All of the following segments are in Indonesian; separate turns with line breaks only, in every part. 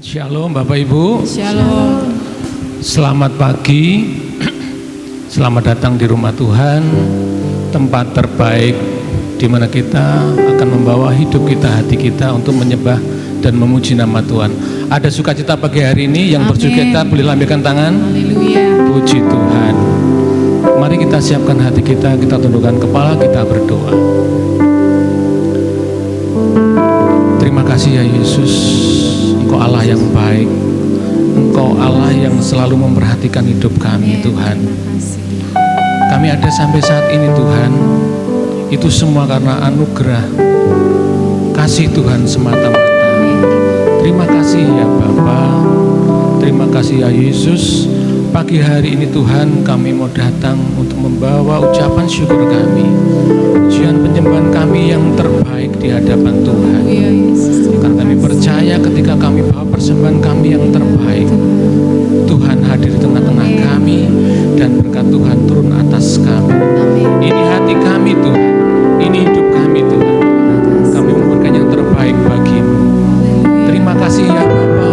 Shalom Bapak Ibu.
Shalom.
Selamat pagi. Selamat datang di rumah Tuhan, tempat terbaik di mana kita akan membawa hidup kita, hati kita untuk menyembah dan memuji nama Tuhan. Ada sukacita pagi hari ini yang bersukacita boleh lambaikan tangan.
Haleluya.
Puji Tuhan. Mari kita siapkan hati kita tundukkan kepala, kita berdoa. Terima kasih ya Yesus. Engkau Allah yang baik, Engkau Allah yang selalu memperhatikan hidup kami Tuhan. Kami ada sampai saat ini Tuhan, itu semua karena anugerah kasih Tuhan semata-mata. Terima kasih ya Bapa, terima kasih ya Yesus. Pagi hari ini Tuhan kami mau datang untuk membawa ucapan syukur kami, ujian penyembahan kami yang terbaik di hadapan Tuhan. Karena kami percaya ketika kami bawa persembahan kami yang terbaik, Tuhan hadir di tengah-tengah kami dan berkat Tuhan turun atas kami. Ini hati kami Tuhan, ini hidup kami Tuhan. Kami memberikan yang terbaik bagimu. Terima kasih ya Bapa.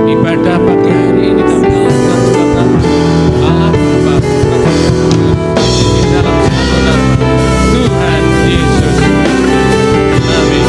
Ibadah pagi hari ini kami lakukan dalam nama Allah Bapa di dalam satu Tuhan Yesus. Amin.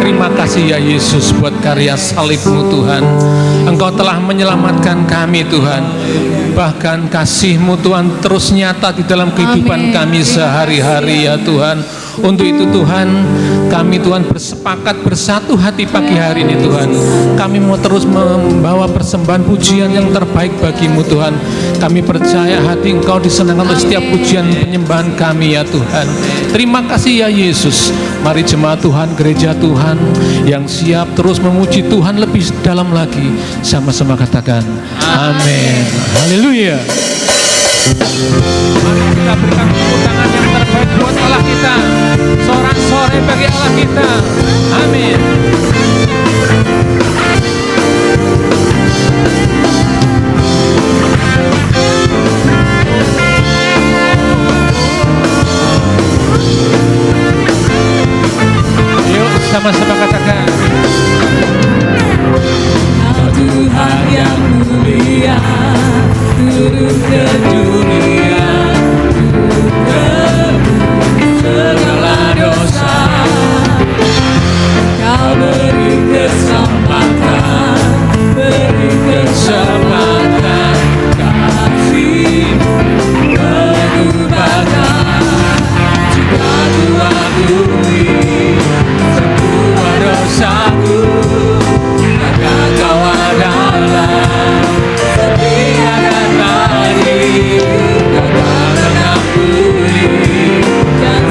Terima kasih ya Yesus buat karya salib-Mu Tuhan. Engkau telah menyelamatkan kami Tuhan. Bahkan kasih-Mu Tuhan terus nyata di dalam kehidupan kami sehari-hari ya Tuhan. Untuk itu Tuhan, kami Tuhan bersepakat bersatu hati pagi hari ini Tuhan. Kami mau terus membawa persembahan pujian yang terbaik bagi-Mu Tuhan. Kami percaya hati Engkau disenangkan oleh setiap pujian penyembahan kami ya Tuhan. Terima kasih ya Yesus. Mari jemaat Tuhan, gereja Tuhan yang siap terus memuji Tuhan lebih dalam lagi, sama-sama katakan amin. Haleluya. Mari kita berikan tepuk tangan yang terbaik buat Allah kita. Sorak-sorai bagi Allah kita. Amin. Yuk sama-sama katakan.
Tuhan yang mulia turun ke dunia, tebus segala dosa. Kau beri kesempatan, beri kesempatan, kasih-Mu mengubahkan. Jika Ku ampuni semua dosaku, maka Kau adalah setia dan adil, Kau akan mengampuni dan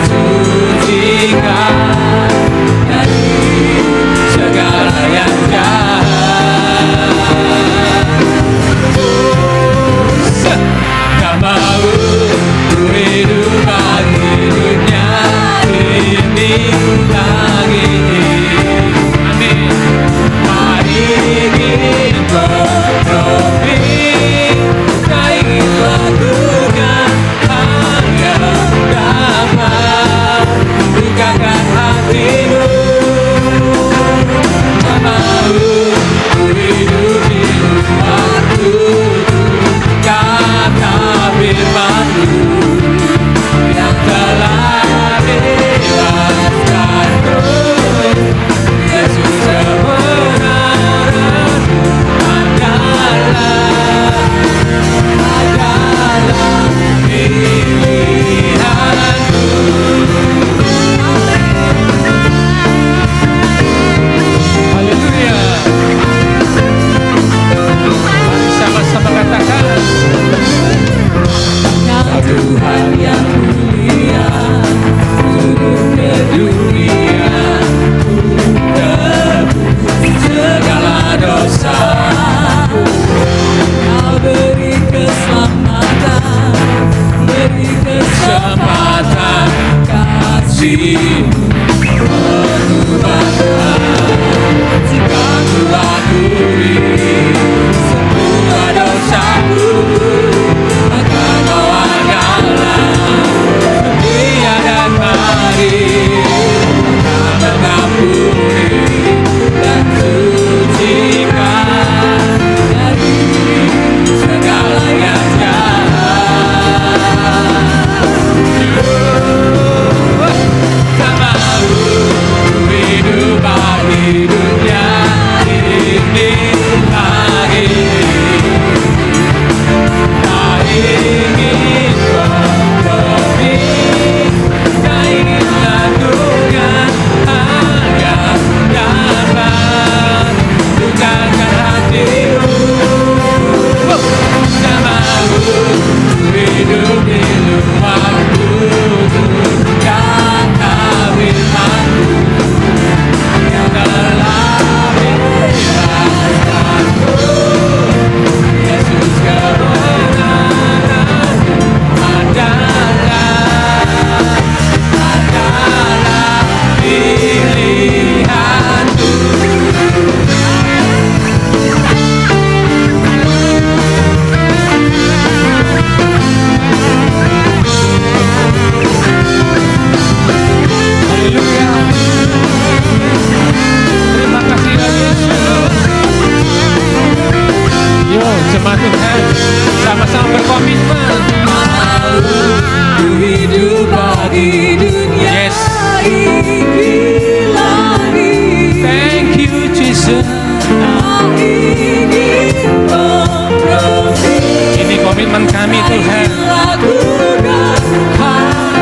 Ini komitmen kami Tuhan.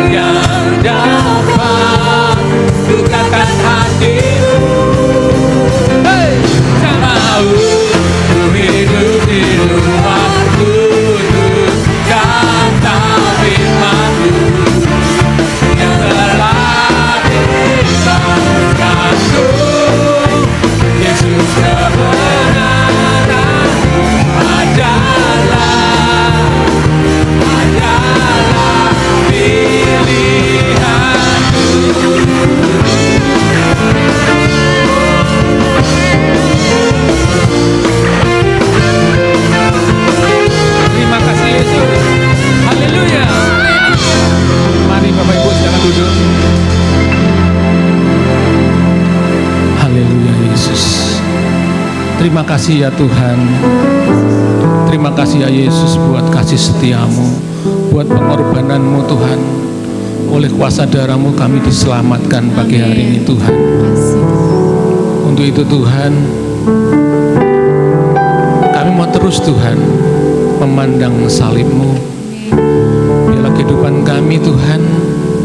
Yang dapat bukakan hatimu. Hey, mau ku hidup di luar kudus kata firman-Mu yang telah dibangkitkanku. Yesus kebenaran-Mu adalah
Terima kasih Yesus. Haleluya. Mari Bapak Ibu silakan duduk. Haleluya Yesus. Terima kasih ya Tuhan. Terima kasih ya Yesus buat kasih setiamu, buat pengorbananmu Tuhan. Oleh kuasa darahmu kami diselamatkan pagi hari ini Tuhan. Untuk itu Tuhan, kami mau terus Tuhan memandang salib-Mu. Biarlah kehidupan kami Tuhan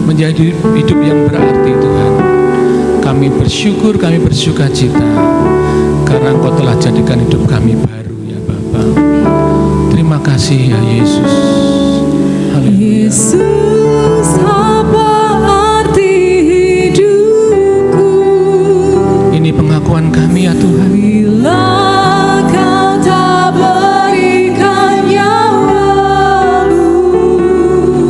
menjadi hidup yang berarti Tuhan. Kami bersyukur, kami bersukacita karena Engkau telah jadikan hidup kami baru ya Bapa. Terima kasih ya Yesus. Haleluya.
Yesus, apa arti hidupku?
Ini pengakuan kami ya Tuhan.
Bila Kau tak berikan nyawa-Mu,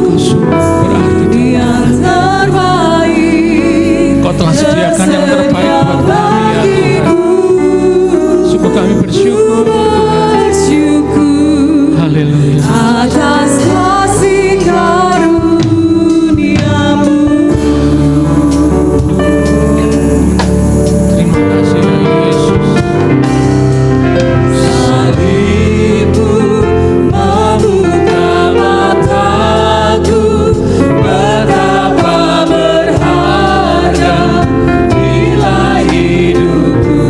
Kau sungguh berarti
yang terbaik,
Kau telah sediakan yang terbaik buat kami ya Tuhan. Sungguh kami bersyukur Tuhan. Haleluya.
atas kasih karunia-Mu.
Terima kasih ya Yesus.
Salib-Mu membuka mataku, betapa berharga nilai hidupku.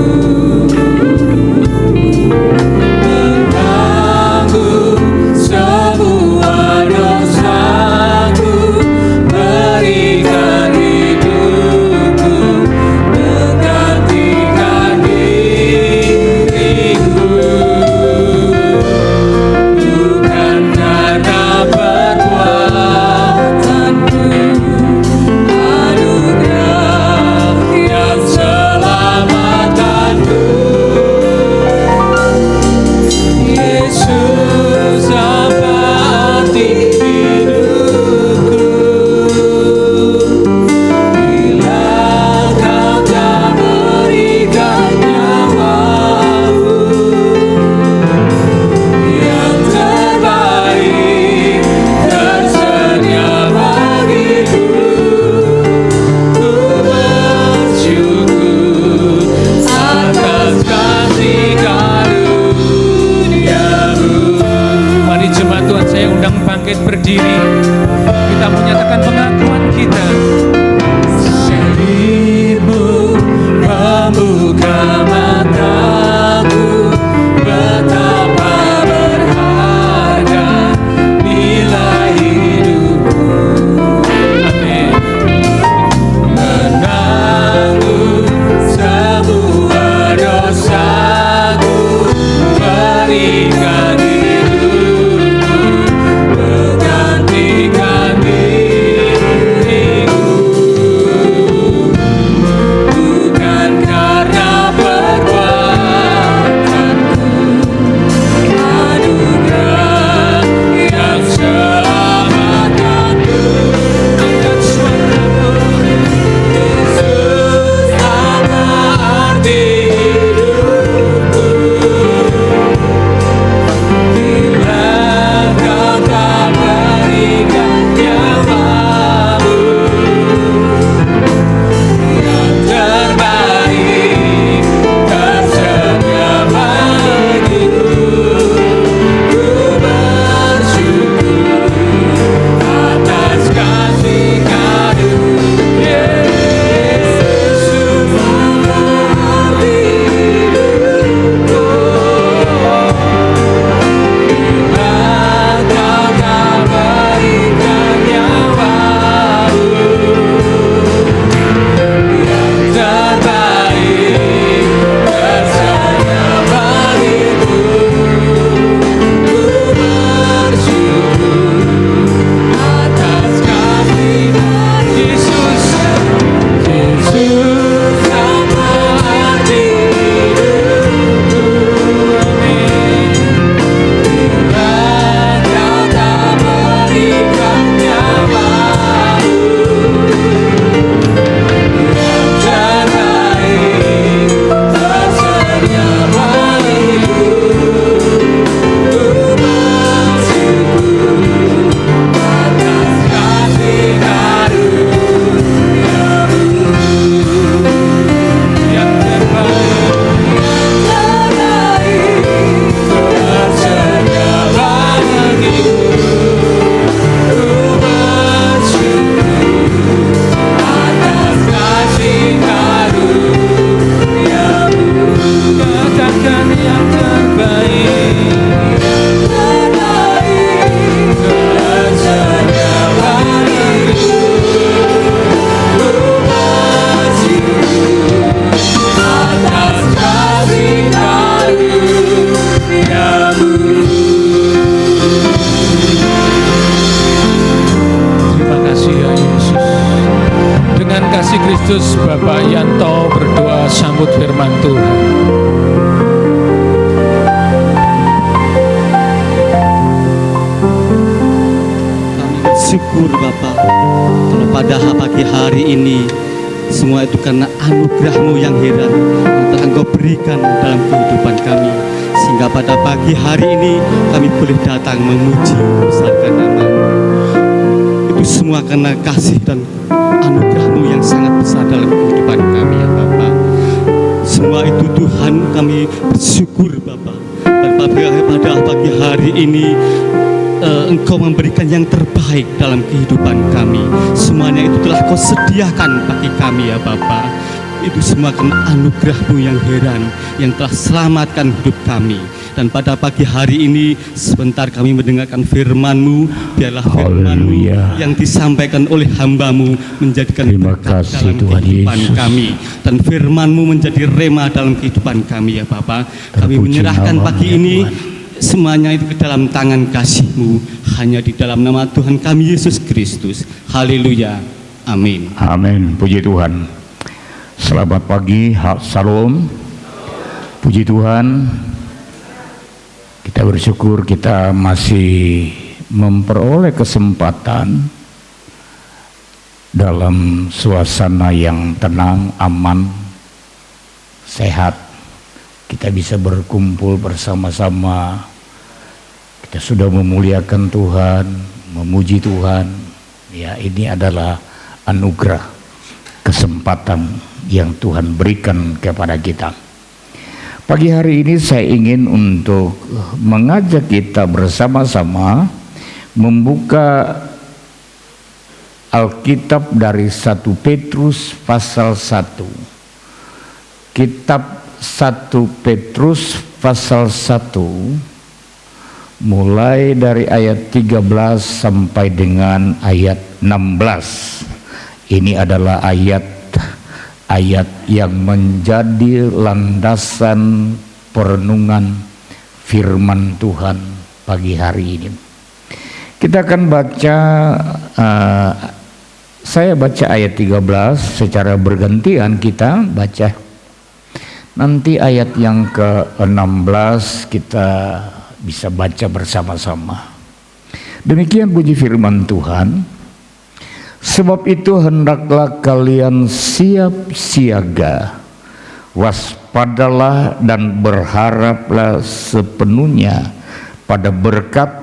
Yesus, Bapak Yanto berdoa sambut firman Tuhan.
Kami bersyukur Bapak, kalau pada pagi hari ini semua itu karena anugerah-Mu yang heran yang telah Engkau berikan dalam kehidupan kami, sehingga pada pagi hari ini kami boleh datang memuji membesarkan nama-Mu. Itu semua karena kasih dan anugerah-Mu yang sangat besar dalam kehidupan kami ya Bapak. Semua itu Tuhan, kami bersyukur Bapak. Dan pada pagi hari ini Engkau memberikan yang terbaik dalam kehidupan kami. Semuanya itu telah Kau sediakan bagi kami ya Bapa. Itu semua karena anugerah-Mu yang heran yang telah selamatkan hidup kami. Dan pada pagi hari ini sebentar kami mendengarkan firman-Mu. Biarlah firman-Mu yang disampaikan oleh hamba-Mu menjadikan berkat dalam kehidupan kami. Dan firman-Mu menjadi rema dalam kehidupan kami ya Bapa. Kami menyerahkan pagi ini semuanya itu ke dalam tangan kasih-Mu, hanya di dalam nama Tuhan kami Yesus Kristus. Haleluya. Amin.
Amin. Puji Tuhan. Selamat pagi, Salam. Puji Tuhan. Kita bersyukur kita masih memperoleh kesempatan dalam suasana yang tenang, aman, sehat. Kita bisa berkumpul bersama-sama. Kita sudah memuliakan Tuhan, memuji Tuhan. Ya, ini adalah anugerah, kesempatan yang Tuhan berikan kepada kita. Pagi hari ini saya ingin untuk mengajak kita bersama-sama membuka Alkitab dari 1 Petrus pasal 1. Kitab 1 Petrus pasal 1 mulai dari ayat 13 sampai dengan ayat 16. Ini adalah ayat yang menjadi landasan perenungan firman Tuhan pagi hari ini. Kita akan baca, saya baca ayat 13 secara bergantian, kita baca. Nanti ayat yang ke-16 kita bisa baca bersama-sama. Demikian puji firman Tuhan. Sebab itu hendaklah kalian siap siaga, waspadalah dan berharaplah sepenuhnya pada berkat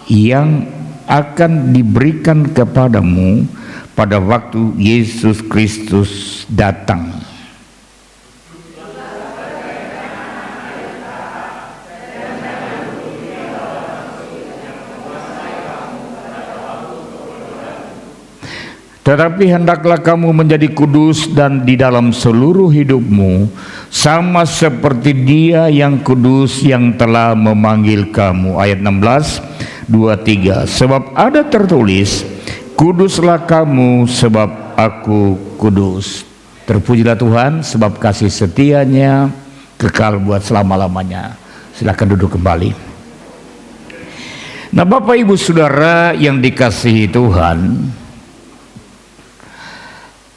yang akan diberikan kepadamu pada waktu Yesus Kristus datang. Tetapi hendaklah kamu menjadi kudus dan di dalam seluruh hidupmu, sama seperti Dia yang kudus yang telah memanggil kamu. Ayat 16, 2-3. Sebab ada tertulis, kuduslah kamu sebab aku kudus. Terpujilah Tuhan sebab kasih setianya kekal buat selama-lamanya. Silakan duduk kembali. Nah, Bapak Ibu Saudara yang dikasihi Tuhan,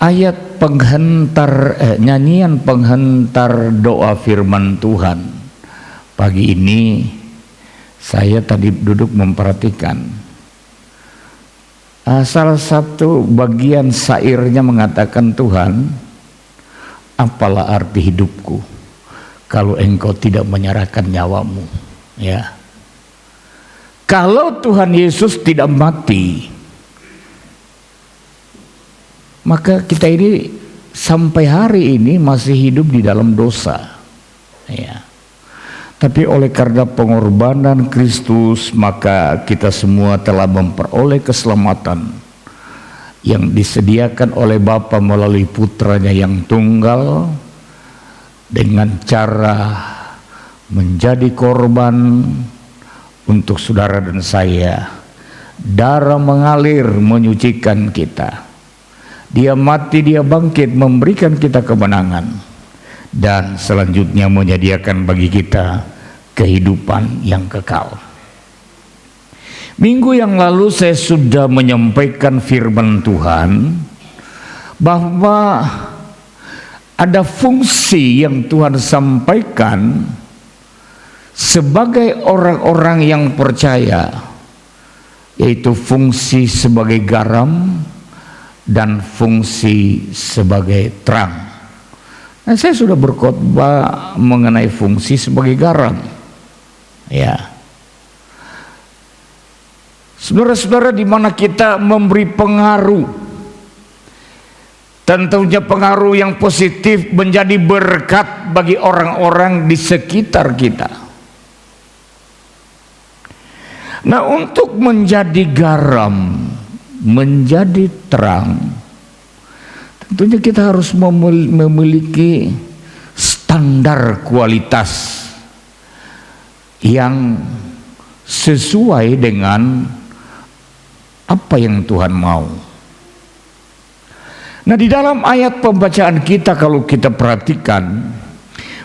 ayat penghentar, nyanyian penghentar doa firman Tuhan pagi ini, saya tadi duduk memperhatikan salah satu bagian syairnya mengatakan, Tuhan, apalah arti hidupku kalau engkau tidak menyerahkan nyawamu. Ya, kalau Tuhan Yesus tidak mati, maka kita ini sampai hari ini masih hidup di dalam dosa. Ya. Tapi oleh karena pengorbanan Kristus, maka kita semua telah memperoleh keselamatan yang disediakan oleh Bapa melalui putranya yang tunggal, dengan cara menjadi korban untuk saudara dan saya. Darah mengalir menyucikan kita. Dia mati, Dia bangkit, memberikan kita kemenangan, dan selanjutnya menyediakan bagi kita kehidupan yang kekal. Minggu yang lalu saya sudah menyampaikan firman Tuhan bahwa ada fungsi yang Tuhan sampaikan sebagai orang-orang yang percaya, yaitu fungsi sebagai garam dan fungsi sebagai terang. Nah, saya sudah berkhotbah mengenai fungsi sebagai garam. Ya, saudara-saudara, di mana kita memberi pengaruh, tentunya pengaruh yang positif, menjadi berkat bagi orang-orang di sekitar kita. Nah, untuk menjadi garam, menjadi terang, tentunya kita harus memiliki standar kualitas yang sesuai dengan apa yang Tuhan mau. Nah, di dalam ayat pembacaan kita, kalau kita perhatikan,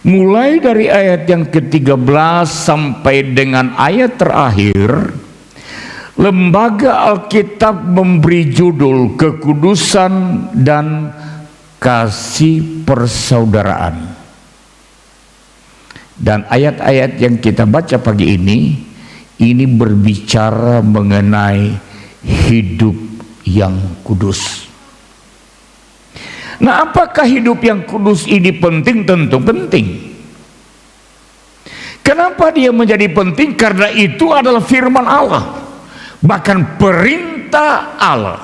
mulai dari ayat yang ke-13 sampai dengan ayat terakhir, Lembaga Alkitab memberi judul kekudusan dan kasih persaudaraan. Dan ayat-ayat yang kita baca pagi ini berbicara mengenai hidup yang kudus. Nah, apakah hidup yang kudus ini penting? Tentu penting. Kenapa dia menjadi penting? Karena itu adalah firman Allah, bahkan perintah Allah.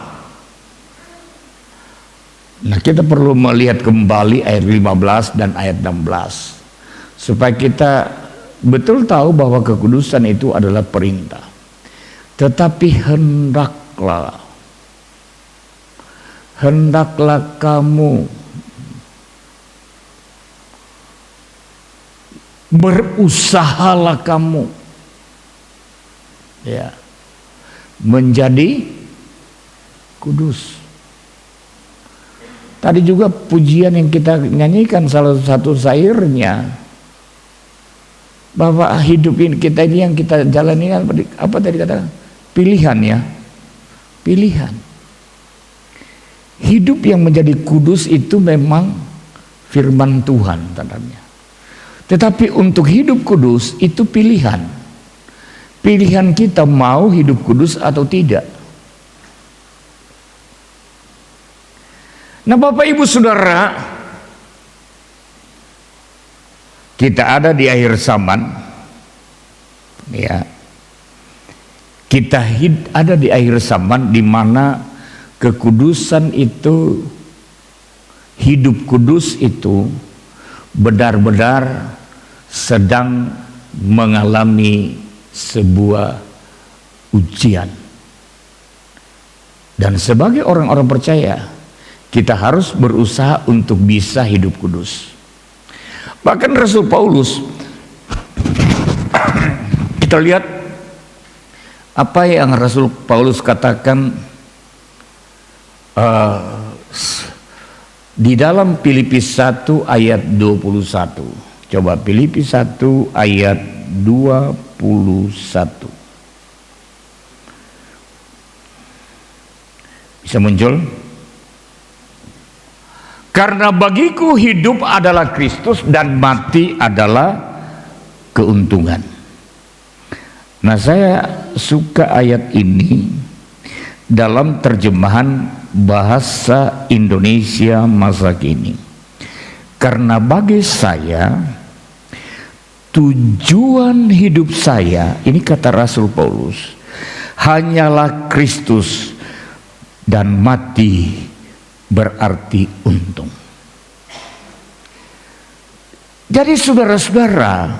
Nah, kita perlu melihat kembali ayat 15 dan ayat 16 supaya kita betul tahu bahwa kekudusan itu adalah perintah. Tetapi hendaklah kamu berusahalah kamu, ya, menjadi kudus. Tadi juga pujian yang kita nyanyikan, salah satu syairnya, bahwa hidup ini kita ini yang kita jalani, apa tadi kata? Pilihan, ya, pilihan. Hidup yang menjadi kudus itu memang firman Tuhan tandanya. Tetapi untuk hidup kudus itu pilihan. Pilihan kita mau hidup kudus atau tidak. Nah, Bapak Ibu Saudara, kita ada di akhir zaman, ya. Kita ada di akhir zaman di mana kekudusan itu, hidup kudus itu benar-benar sedang mengalami sebuah ujian. Dan sebagai orang-orang percaya, kita harus berusaha untuk bisa hidup kudus. Bahkan Rasul Paulus, kita lihat apa yang Rasul Paulus katakan di dalam Filipi 1 ayat 21. Coba Filipi 1 ayat 21. Bisa muncul? Karena bagiku hidup adalah Kristus dan mati adalah keuntungan. Nah, saya suka ayat ini dalam terjemahan bahasa Indonesia masa kini. Karena bagi saya tujuan hidup saya, ini kata Rasul Paulus, hanyalah Kristus dan mati berarti untung. Jadi saudara-saudara,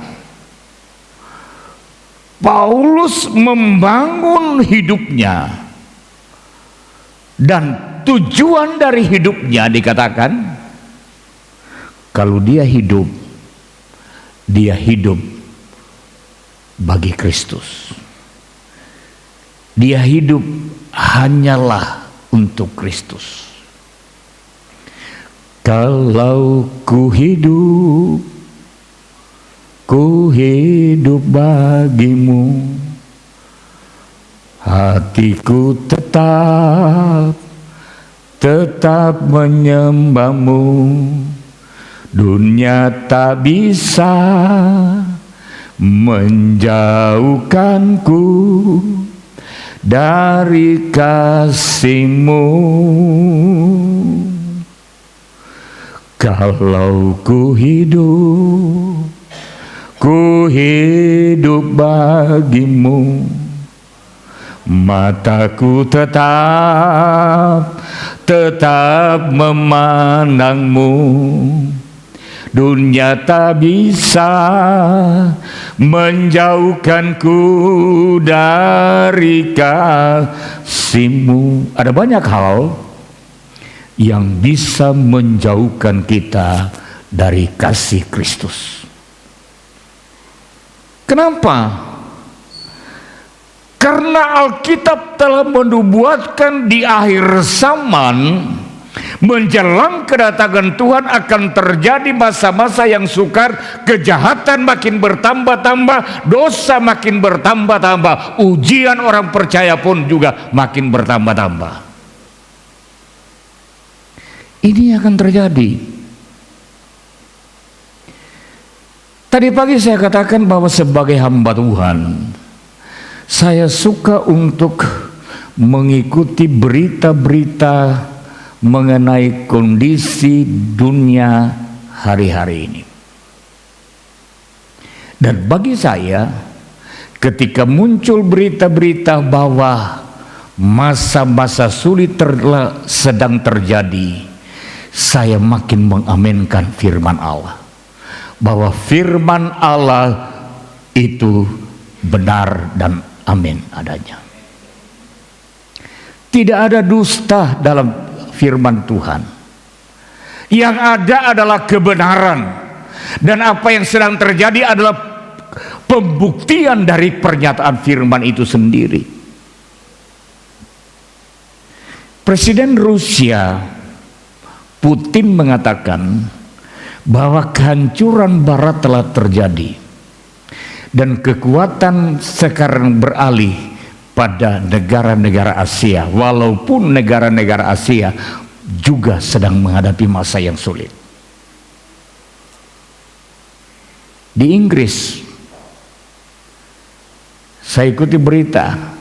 Paulus membangun hidupnya, dan tujuan dari hidupnya dikatakan kalau dia hidup bagi Kristus. Dia hidup hanyalah untuk Kristus. Kalau ku hidup bagimu, hatiku tetap menyembahmu. dunia tak bisa menjauhkanku dari kasih-Mu. Kalau ku hidup bagi-Mu, mataku tetap memandang-Mu. Dunia tak bisa menjauhkanku dari kasih-Mu. Ada banyak hal yang bisa menjauhkan kita dari kasih Kristus. Kenapa? Karena Alkitab telah menubuatkan di akhir zaman, menjelang kedatangan Tuhan akan terjadi masa-masa yang sukar, kejahatan makin bertambah-tambah, dosa makin bertambah-tambah, ujian orang percaya pun juga makin bertambah-tambah. Ini akan terjadi. Tadi pagi saya katakan bahwa sebagai hamba Tuhan, saya suka untuk mengikuti berita-berita mengenai kondisi dunia hari-hari ini. Dan bagi saya, ketika muncul berita-berita bahwa masa-masa sulit sedang terjadi, saya makin mengaminkan firman Allah, bahwa firman Allah itu benar dan amin adanya. Tidak ada dusta dalam firman Tuhan. Yang ada adalah kebenaran, dan apa yang sedang terjadi adalah pembuktian dari pernyataan firman itu sendiri. Presiden Rusia Putin mengatakan bahwa kehancuran Barat telah terjadi dan kekuatan sekarang beralih pada negara-negara Asia, walaupun negara-negara Asia juga sedang menghadapi masa yang sulit. Di Inggris, saya ikuti berita,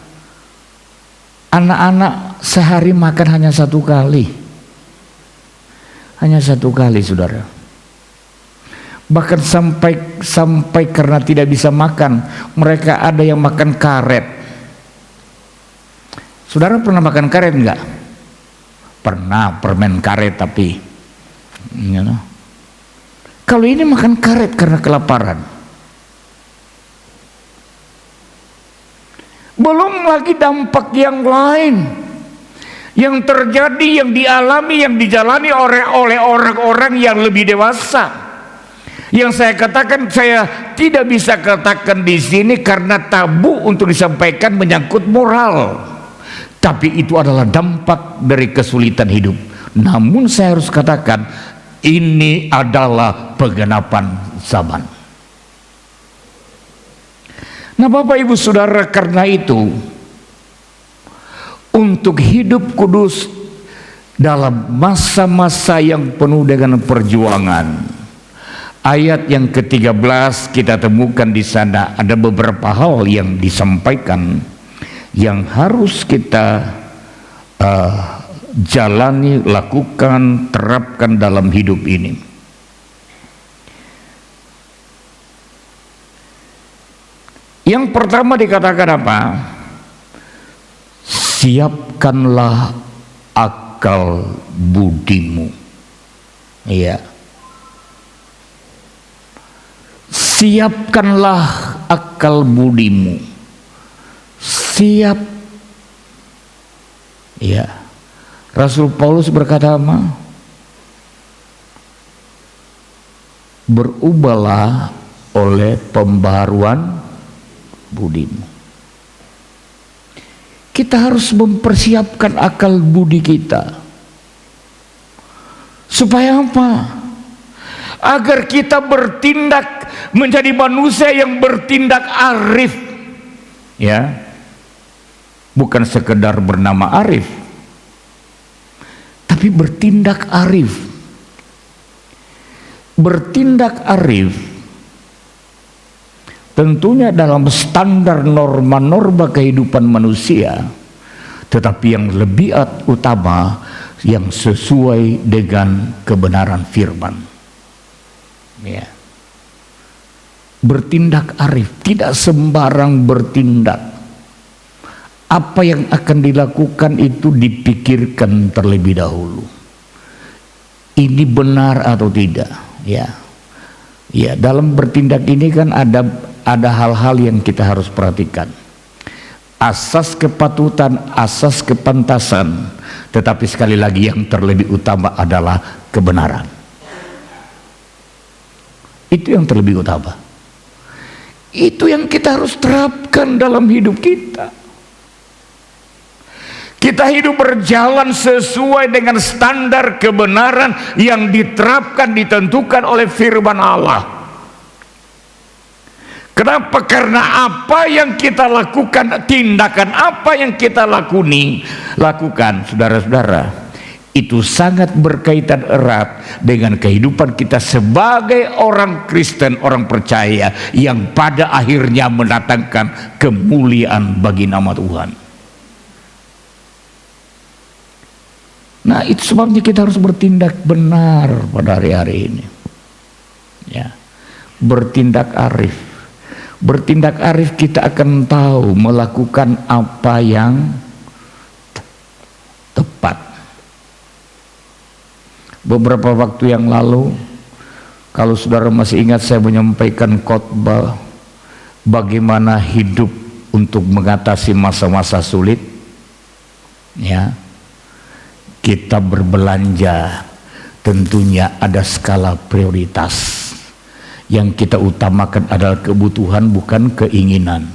anak-anak sehari makan hanya 1 kali. Hanya 1 kali, saudara. Bahkan sampai karena tidak bisa makan, mereka ada yang makan karet. Saudara pernah makan karet enggak? Pernah, permen karet tapi kalau ini makan karet karena kelaparan. Belum lagi dampak yang lain yang terjadi, yang dialami, yang dijalani oleh orang-orang yang lebih dewasa. Yang saya katakan, saya tidak bisa katakan di sini karena tabu untuk disampaikan menyangkut moral. Tapi itu adalah dampak dari kesulitan hidup. Namun saya harus katakan, ini adalah penggenapan zaman. Nah, Bapak Ibu Saudara, karena itu untuk hidup kudus dalam masa-masa yang penuh dengan perjuangan, ayat yang ke-13 kita temukan di sana ada beberapa hal yang disampaikan yang harus kita jalani, lakukan, terapkan dalam hidup ini. Yang pertama dikatakan apa? Siapkanlah akal budimu. Iya. Siapkanlah akal budimu. Siap. Iya. Rasul Paulus berkata apa? Berubahlah oleh pembaharuan budimu. Kita harus mempersiapkan akal budi kita. Supaya apa? Agar kita bertindak menjadi manusia yang bertindak arif. Ya. Bukan sekedar bernama arif, tapi bertindak arif. bertindak arif tentunya dalam standar norma-norma kehidupan manusia, tetapi yang lebih utama yang sesuai dengan kebenaran firman. Ya. Bertindak arif, tidak sembarang bertindak. Apa yang akan dilakukan itu dipikirkan terlebih dahulu. Ini benar atau tidak? Ya, ya. Dalam bertindak ini kan ada hal-hal yang kita harus perhatikan. Asas kepatutan, asas kepantasan, tetapi sekali lagi yang terlebih utama adalah kebenaran. Itu yang terlebih utama. Itu yang kita harus terapkan dalam hidup kita. Kita hidup berjalan sesuai dengan standar kebenaran yang diterapkan, ditentukan oleh firman Allah. Kenapa? Karena apa yang kita lakukan, tindakan apa yang kita lakukan, saudara-saudara, itu sangat berkaitan erat dengan kehidupan kita sebagai orang Kristen, orang percaya yang pada akhirnya mendatangkan kemuliaan bagi nama Tuhan. Nah, itu sebabnya kita harus bertindak benar pada hari-hari ini. Ya, bertindak arif. Bertindak arif kita akan tahu melakukan apa yang tepat. Beberapa waktu yang lalu, kalau saudara masih ingat, saya menyampaikan khotbah bagaimana hidup untuk mengatasi masa-masa sulit. Ya. Kita berbelanja tentunya ada skala prioritas. Yang kita utamakan adalah kebutuhan, bukan keinginan.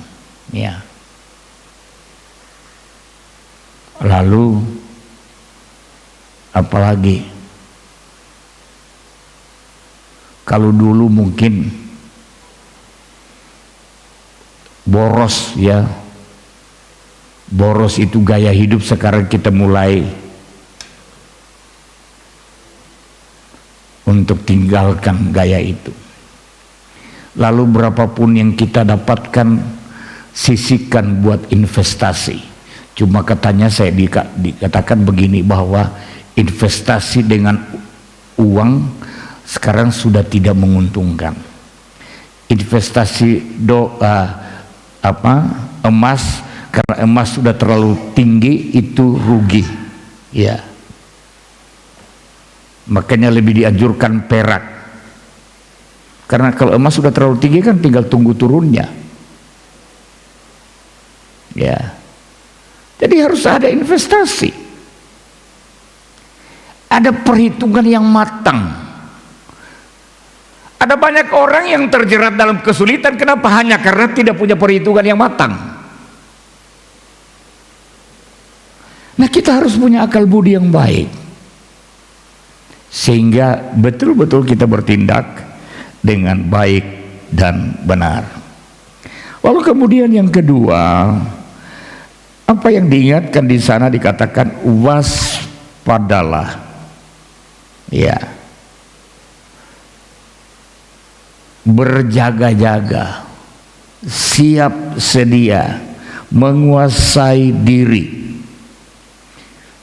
Ya. Lalu apalagi? Kalau dulu mungkin boros, ya. Boros itu gaya hidup, sekarang kita mulai untuk tinggalkan gaya itu. Lalu berapapun yang kita dapatkan, sisihkan buat investasi. Cuma katanya saya dikatakan begini, bahwa investasi dengan uang sekarang sudah tidak menguntungkan. Investasi emas, karena emas sudah terlalu tinggi, itu rugi. Ya. Makanya lebih dianjurkan perak. Karena kalau emas sudah terlalu tinggi kan tinggal tunggu turunnya. Ya. Jadi harus ada investasi. Ada perhitungan yang matang. Ada banyak orang yang terjerat dalam kesulitan, kenapa? Hanya karena tidak punya perhitungan yang matang. Nah, kita harus punya akal budi yang baik, sehingga betul-betul kita bertindak dengan baik dan benar. Lalu kemudian yang kedua, apa yang diingatkan di sana dikatakan waspadalah. Ya. Berjaga-jaga, siap sedia, menguasai diri.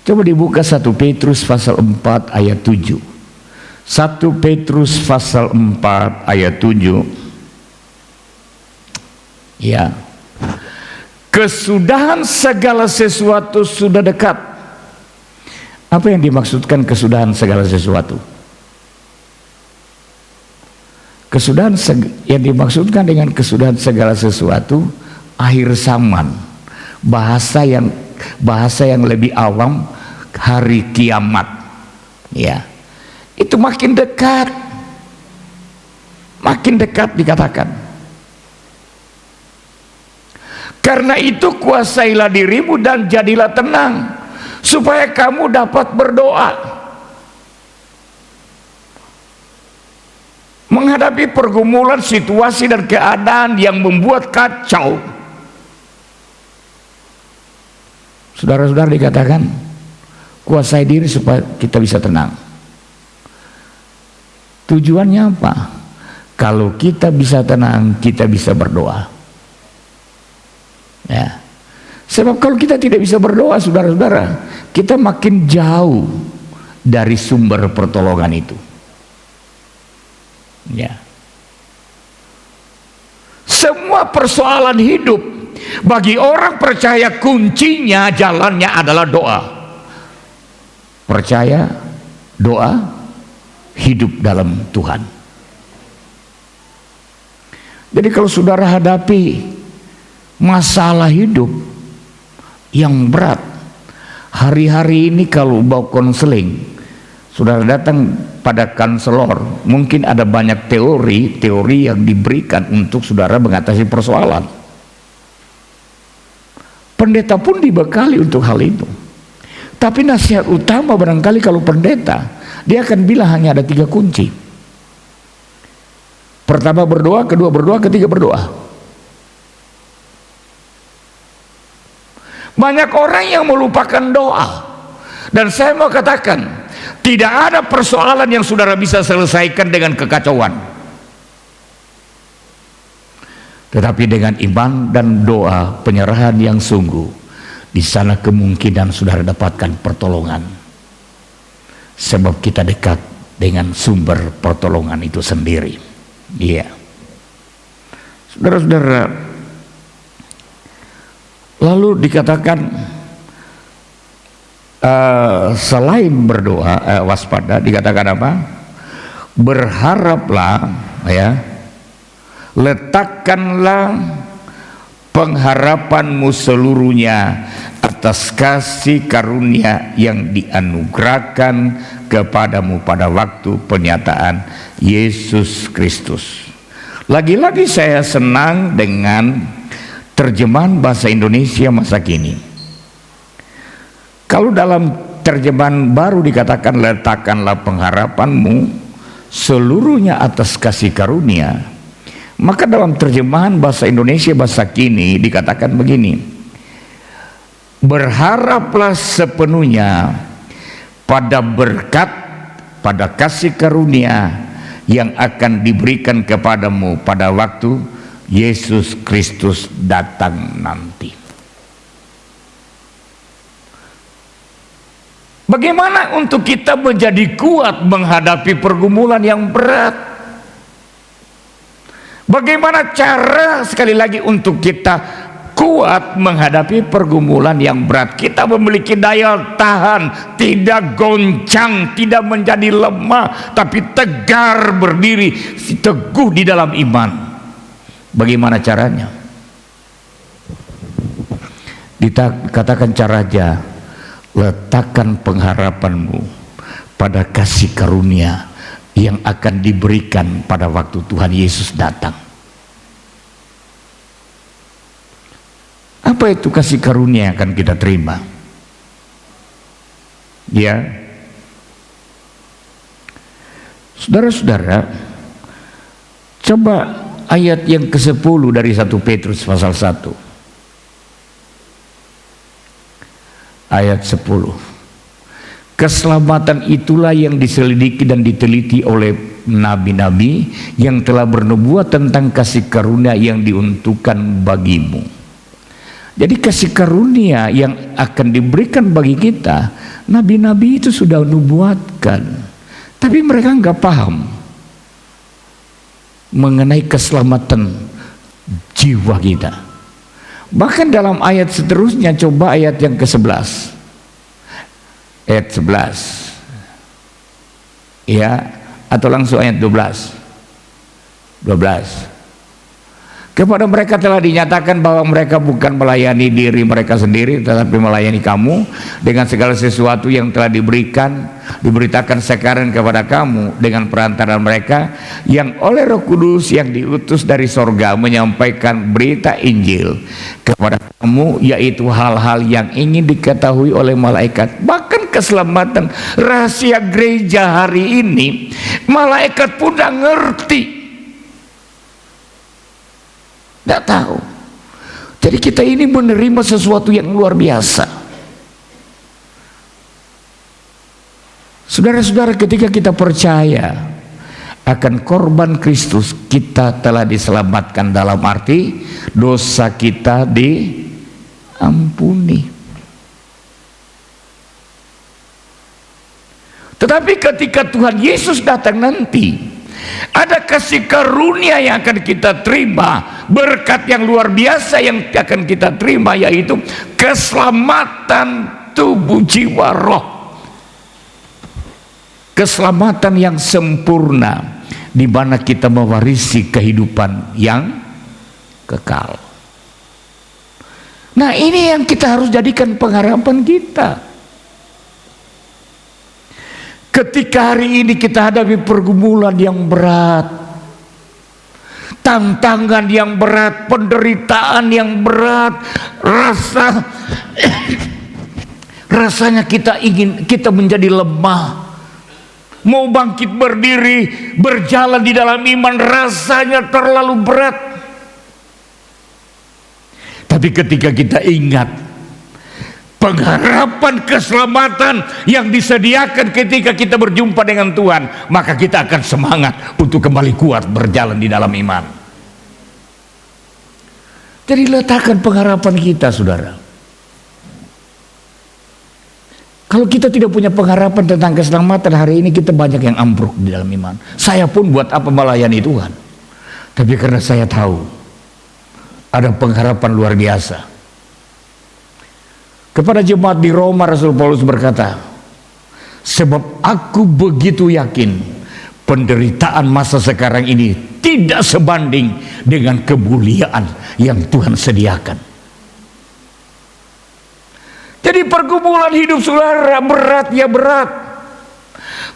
Coba dibuka 1 Petrus pasal 4 ayat 7. 1 Petrus pasal 4 ayat 7. Ya. Kesudahan segala sesuatu sudah dekat. Apa yang dimaksudkan kesudahan segala sesuatu? Kesudahan yang dimaksudkan dengan kesudahan segala sesuatu, akhir zaman. Bahasa yang lebih awam, hari kiamat. Ya. Itu makin dekat. Makin dekat dikatakan. Karena itu kuasailah dirimu dan jadilah tenang, supaya kamu dapat berdoa. Menghadapi pergumulan, situasi dan keadaan yang membuat kacau. Saudara-saudara, dikatakan kuasai diri supaya kita bisa tenang. Tujuannya apa? Kalau kita bisa tenang, kita bisa berdoa. Ya. Sebab kalau kita tidak bisa berdoa, saudara-saudara, kita makin jauh dari sumber pertolongan itu. Ya. Semua persoalan hidup bagi orang percaya kuncinya, jalannya adalah doa. Percaya, doa, hidup dalam Tuhan. Jadi kalau saudara hadapi masalah hidup yang berat, hari-hari ini kalau bawa konseling, saudara datang pada konselor, mungkin ada banyak teori yang diberikan untuk saudara mengatasi persoalan. Pendeta pun dibekali untuk hal itu. Tapi nasihat utama barangkali kalau pendeta, dia akan bilang hanya ada 3 kunci. Pertama berdoa, kedua berdoa, ketiga berdoa. Banyak orang yang melupakan doa. Dan saya mau katakan, tidak ada persoalan yang saudara bisa selesaikan dengan kekacauan. Tetapi dengan iman dan doa, penyerahan yang sungguh, di sana kemungkinan saudara dapatkan pertolongan. Sebab kita dekat dengan sumber pertolongan itu sendiri. Iya. Saudara-saudara, lalu dikatakan selain berdoa, waspada, dikatakan apa? Berharaplah, ya. Letakkanlah pengharapanmu seluruhnya atas kasih karunia yang dianugerahkan kepadamu pada waktu penyataan Yesus Kristus. Lagi-lagi saya senang dengan terjemahan bahasa Indonesia masa kini. Kalau dalam terjemahan baru dikatakan letakkanlah pengharapanmu seluruhnya atas kasih karunia, maka dalam terjemahan bahasa Indonesia masa kini dikatakan begini: berharaplah sepenuhnya pada berkat, pada kasih karunia yang akan diberikan kepadamu pada waktu Yesus Kristus datang nanti. Bagaimana untuk kita menjadi kuat menghadapi pergumulan yang berat? Bagaimana cara sekali lagi untuk kita kuat menghadapi pergumulan yang berat? Kita memiliki daya tahan, tidak goncang, tidak menjadi lemah, tapi tegar berdiri, teguh di dalam iman. Bagaimana caranya? Dikatakan caranya, letakkan pengharapanmu pada kasih karunia yang akan diberikan pada waktu Tuhan Yesus datang. Apa itu kasih karunia yang akan kita terima? Ya, saudara-saudara, coba ayat yang ke-10 dari 1 Petrus pasal 1. Ayat 10. Keselamatan itulah yang diselidiki dan diteliti oleh nabi-nabi yang telah bernubuat tentang kasih karunia yang diuntukkan bagimu. Jadi kasih karunia yang akan diberikan bagi kita, nabi-nabi itu sudah nubuatkan, tapi mereka nggak paham mengenai keselamatan jiwa kita. Bahkan dalam ayat seterusnya, coba ayat yang ke-11. Ayat 11. Ya, atau langsung ayat 12. Kepada mereka telah dinyatakan bahwa mereka bukan melayani diri mereka sendiri, tetapi melayani kamu dengan segala sesuatu yang telah diberitakan sekarang kepada kamu dengan perantaraan mereka yang oleh Roh Kudus yang diutus dari sorga menyampaikan berita Injil kepada kamu, yaitu hal-hal yang ingin diketahui oleh malaikat. Bahkan keselamatan rahasia gereja hari ini, malaikat pun tidak ngerti. Tidak tahu. Jadi kita ini menerima sesuatu yang luar biasa. Saudara-saudara, ketika kita percaya akan korban Kristus kita telah diselamatkan, dalam arti dosa kita diampuni. Tetapi ketika Tuhan Yesus datang nanti, ada kasih karunia yang akan kita terima, berkat yang luar biasa yang akan kita terima, yaitu keselamatan tubuh, jiwa, roh. Keselamatan yang sempurna, di mana kita mewarisi kehidupan yang kekal. Nah, ini yang kita harus jadikan pengharapan kita. Ketika hari ini kita hadapi pergumulan yang berat, tantangan yang berat, penderitaan yang berat, rasanya kita menjadi lemah. Mau bangkit berdiri, berjalan di dalam iman, rasanya terlalu berat. Tapi ketika kita ingat pengharapan keselamatan yang disediakan ketika kita berjumpa dengan Tuhan, maka kita akan semangat untuk kembali kuat berjalan di dalam iman. Jadi letakkan pengharapan kita, saudara. Kalau kita tidak punya pengharapan tentang keselamatan, hari ini kita banyak yang ambruk di dalam iman. Saya pun buat apa melayani Tuhan? Tapi karena saya tahu ada pengharapan luar biasa. Kepada jemaat di Roma, Rasul Paulus berkata, sebab aku begitu yakin penderitaan masa sekarang ini tidak sebanding dengan kemuliaan yang Tuhan sediakan. Jadi pergumulan hidup saudara berat ya berat.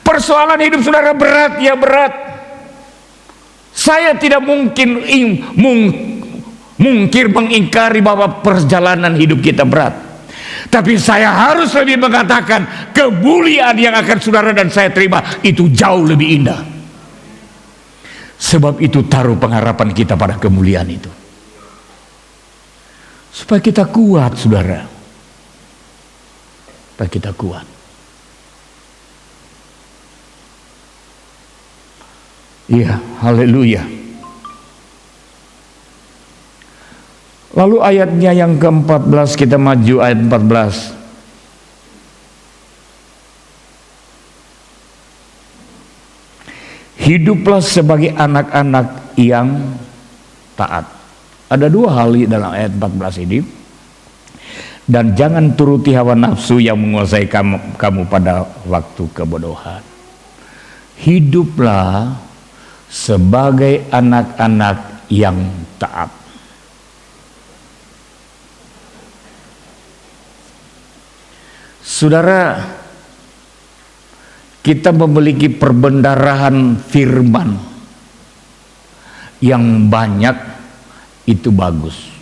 Persoalan hidup saudara berat ya berat. Saya tidak mungkin mengingkari bahwa perjalanan hidup kita berat. Tapi saya harus lebih mengatakan kemuliaan yang akan saudara dan saya terima itu jauh lebih indah. Sebab itu taruh pengharapan kita pada kemuliaan itu. Supaya kita kuat, saudara. Supaya kita kuat. Iya, haleluya. Lalu ayatnya yang ke-14, kita maju ayat 14. Hiduplah sebagai anak-anak yang taat. Ada dua hal dalam ayat 14 ini. Dan jangan turuti hawa nafsu yang menguasai kamu pada waktu kebodohan. Hiduplah sebagai anak-anak yang taat. Saudara, kita memiliki perbendarahan firman yang banyak, itu bagus.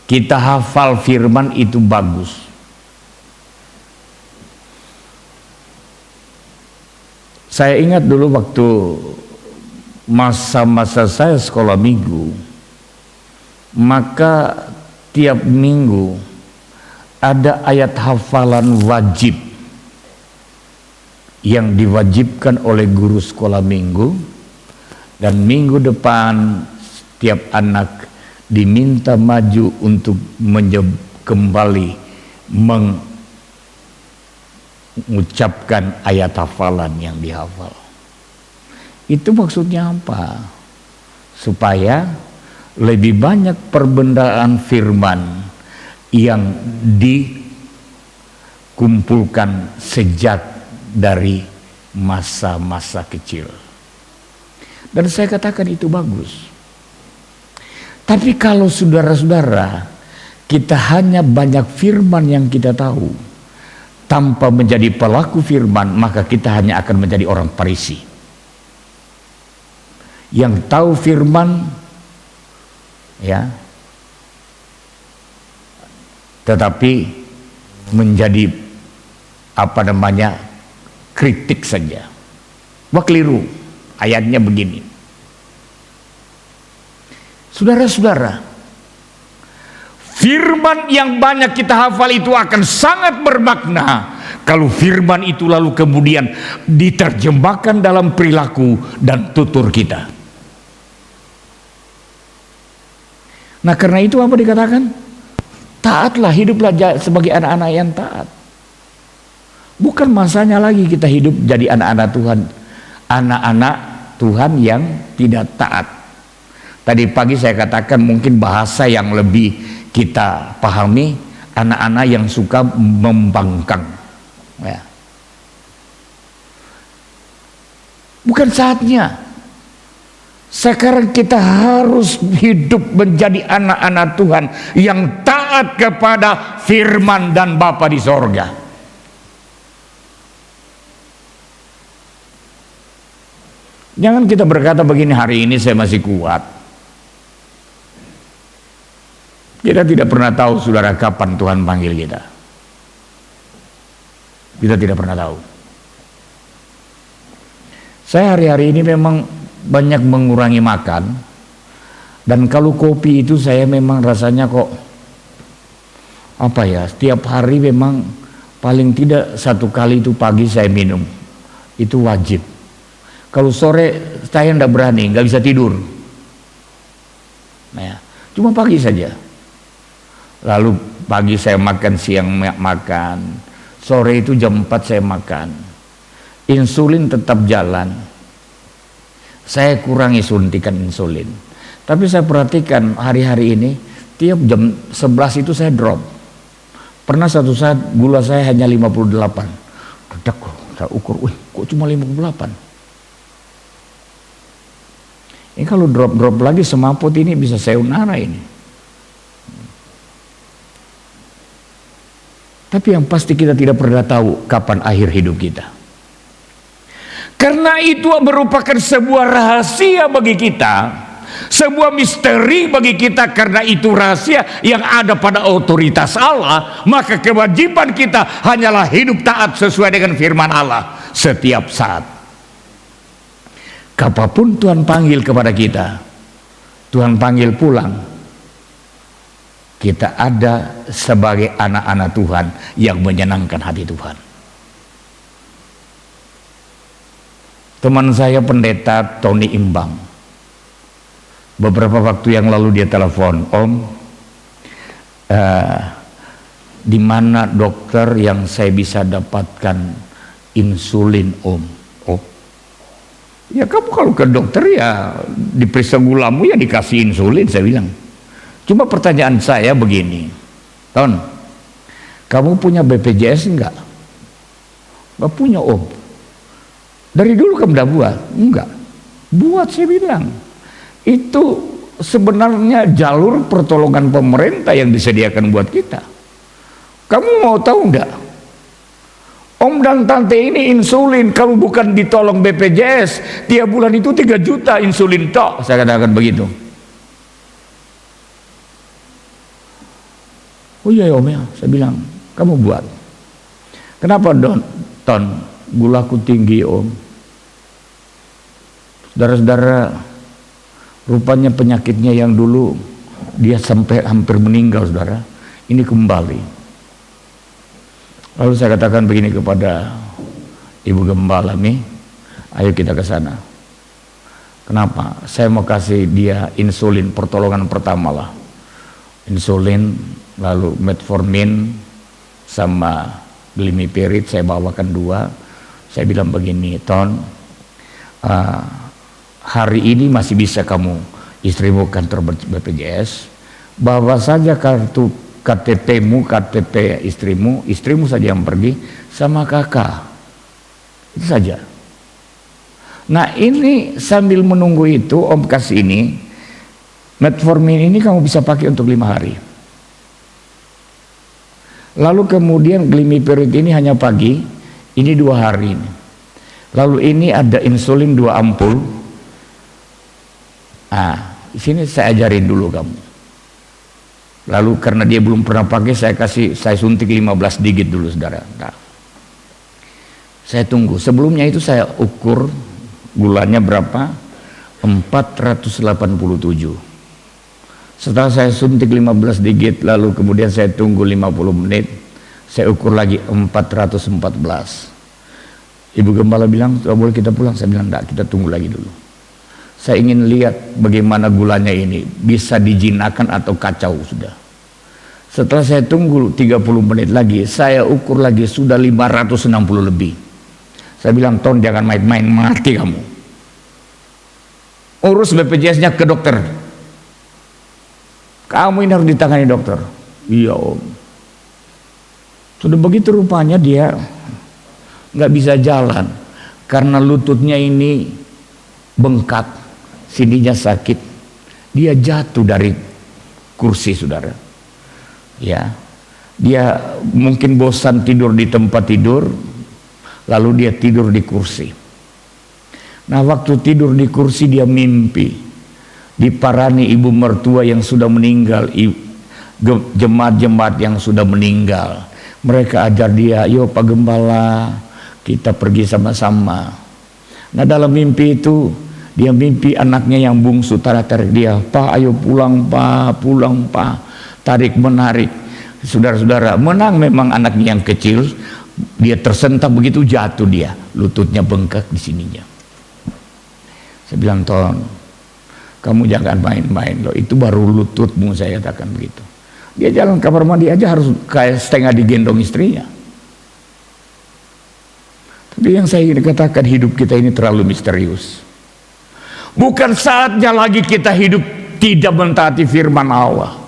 Kita hafal firman itu bagus. Saya ingat dulu waktu masa-masa saya sekolah minggu, maka tiap minggu ada ayat hafalan wajib yang diwajibkan oleh guru sekolah minggu, dan minggu depan setiap anak diminta maju untuk kembali mengucapkan ayat hafalan yang dihafal. Itu maksudnya apa? Supaya lebih banyak perbendaharaan firman yang dikumpulkan sejak dari masa-masa kecil. Dan saya katakan itu bagus. Tapi kalau saudara-saudara kita hanya banyak firman yang kita tahu tanpa menjadi pelaku firman, maka kita hanya akan menjadi orang Farisi yang tahu firman, ya, tetapi menjadi kritik saja. Wah, keliru, ayatnya begini. Saudara-saudara, firman yang banyak kita hafal itu akan sangat bermakna kalau firman itu lalu kemudian diterjemahkan dalam perilaku dan tutur kita. Nah, karena itu apa dikatakan? Taatlah, hiduplah sebagai anak-anak yang taat. Bukan masanya lagi kita hidup jadi anak-anak Tuhan, anak-anak Tuhan yang tidak taat. Tadi pagi saya katakan mungkin bahasa yang lebih kita pahami, anak-anak yang suka membangkang, ya. Bukan saatnya. Sekarang kita harus hidup menjadi anak-anak Tuhan yang taat kepada firman dan Bapa di sorga. Jangan kita berkata begini, hari ini saya masih kuat. Kita tidak pernah tahu, saudara, kapan Tuhan panggil kita. Kita tidak pernah tahu. Saya hari-hari ini memang banyak mengurangi makan. Dan kalau kopi itu saya memang rasanya kok apa ya, setiap hari memang paling tidak 1 kali itu pagi saya minum. Itu wajib. Kalau sore saya tidak berani, nggak bisa tidur. Nah, ya, cuma pagi saja. Lalu pagi saya makan, siang makan, sore itu jam 4 saya makan. Insulin tetap jalan. Saya kurangi suntikan insulin. Tapi saya perhatikan hari-hari ini tiap jam 11 itu saya drop. Pernah satu saat gula saya hanya 58. Dedak, saya ukur, kok cuma 58? Ini kalau drop lagi semaput ini bisa sayonara ini. Tapi yang pasti kita tidak pernah tahu kapan akhir hidup kita. Karena itu merupakan sebuah rahasia bagi kita, sebuah misteri bagi kita. Karena itu rahasia yang ada pada otoritas Allah, maka kewajiban kita hanyalah hidup taat sesuai dengan firman Allah setiap saat. Kapanpun Tuhan panggil kepada kita, Tuhan panggil pulang, kita ada sebagai anak-anak Tuhan yang menyenangkan hati Tuhan. Teman saya pendeta Tony Imbang, beberapa waktu yang lalu dia telepon, Om, di mana dokter yang saya bisa dapatkan insulin, Om? Oh, ya kamu kalau ke dokter ya diperiksa gulamu ya dikasih insulin, saya bilang. Cuma pertanyaan saya begini, Ton, kamu punya BPJS enggak? Enggak punya, Om. Dari dulu kamu udah buat? Enggak. Buat, saya bilang. Itu sebenarnya jalur pertolongan pemerintah yang disediakan buat kita. Kamu mau tahu enggak? Om dan tante ini insulin, kalau bukan ditolong BPJS, tiap bulan itu 3 juta insulin tok, saya katakan begitu. Oh iya Om ya, saya bilang, kamu buat. Kenapa Ton? Gulaku tinggi, Om. Saudara-saudara, rupanya penyakitnya yang dulu dia sampai hampir meninggal, saudara, ini kembali. Lalu saya katakan begini kepada Ibu Gembala nih, ayo kita ke sana. Kenapa? Saya mau kasih dia insulin, pertolongan pertama lah. Insulin, lalu metformin sama glimepiride saya bawakan 2. Saya bilang begini, Ton, hari ini masih bisa kamu istrimu kantor BPJS, bawa saja kartu KTP-mu, KTP istrimu saja yang pergi sama kakak, itu saja. Nah ini sambil menunggu itu Om kasih ini, metformin ini kamu bisa pakai untuk 5 hari. Lalu kemudian glimepiride ini hanya pagi, ini 2 hari ini. Lalu ini ada insulin 2 ampul. Di sini saya ajarin dulu kamu. Lalu karena dia belum pernah pakai, saya suntik 15 digit dulu, saudara. Nah, saya tunggu. Sebelumnya itu saya ukur gulanya berapa? 487. Setelah saya suntik 15 digit, lalu kemudian saya tunggu 50 menit. Saya ukur lagi 414. Ibu gembala bilang, boleh kita pulang? Saya bilang, enggak, kita tunggu lagi dulu. Saya ingin lihat bagaimana gulanya ini, bisa dijinakan atau kacau sudah. Setelah saya tunggu 30 menit lagi, saya ukur lagi sudah 560 lebih. Saya bilang, Ton, jangan main-main, mati kamu. Urus BPJS-nya ke dokter. Kamu ini harus ditangani dokter. Iya om. Sudah begitu rupanya dia nggak bisa jalan karena lututnya ini bengkak, sininya sakit. Dia jatuh dari kursi, saudara. Ya, dia mungkin bosan tidur di tempat tidur, lalu dia tidur di kursi. Nah, waktu tidur di kursi dia mimpi diparani ibu mertua yang sudah meninggal, jemaat-jemaat yang sudah meninggal. Mereka ajar dia, "Yo Pak Gembala, kita pergi sama-sama." Nah, dalam mimpi itu dia mimpi anaknya yang bungsu tarik dia, "Pak, ayo pulang Pak, pulang Pak." Tarik menarik. Saudara-saudara, menang memang anaknya yang kecil. Dia tersentak begitu, jatuh dia, lututnya bengkak di sininya. Saya bilang, Ton, kamu jangan main-main loh, itu baru lututmu, saya katakan begitu. Dia jalan kamar mandi aja harus kayak setengah digendong istrinya. Tapi yang saya ingin katakan, hidup kita ini terlalu misterius. Bukan saatnya lagi kita hidup tidak mentaati firman Allah.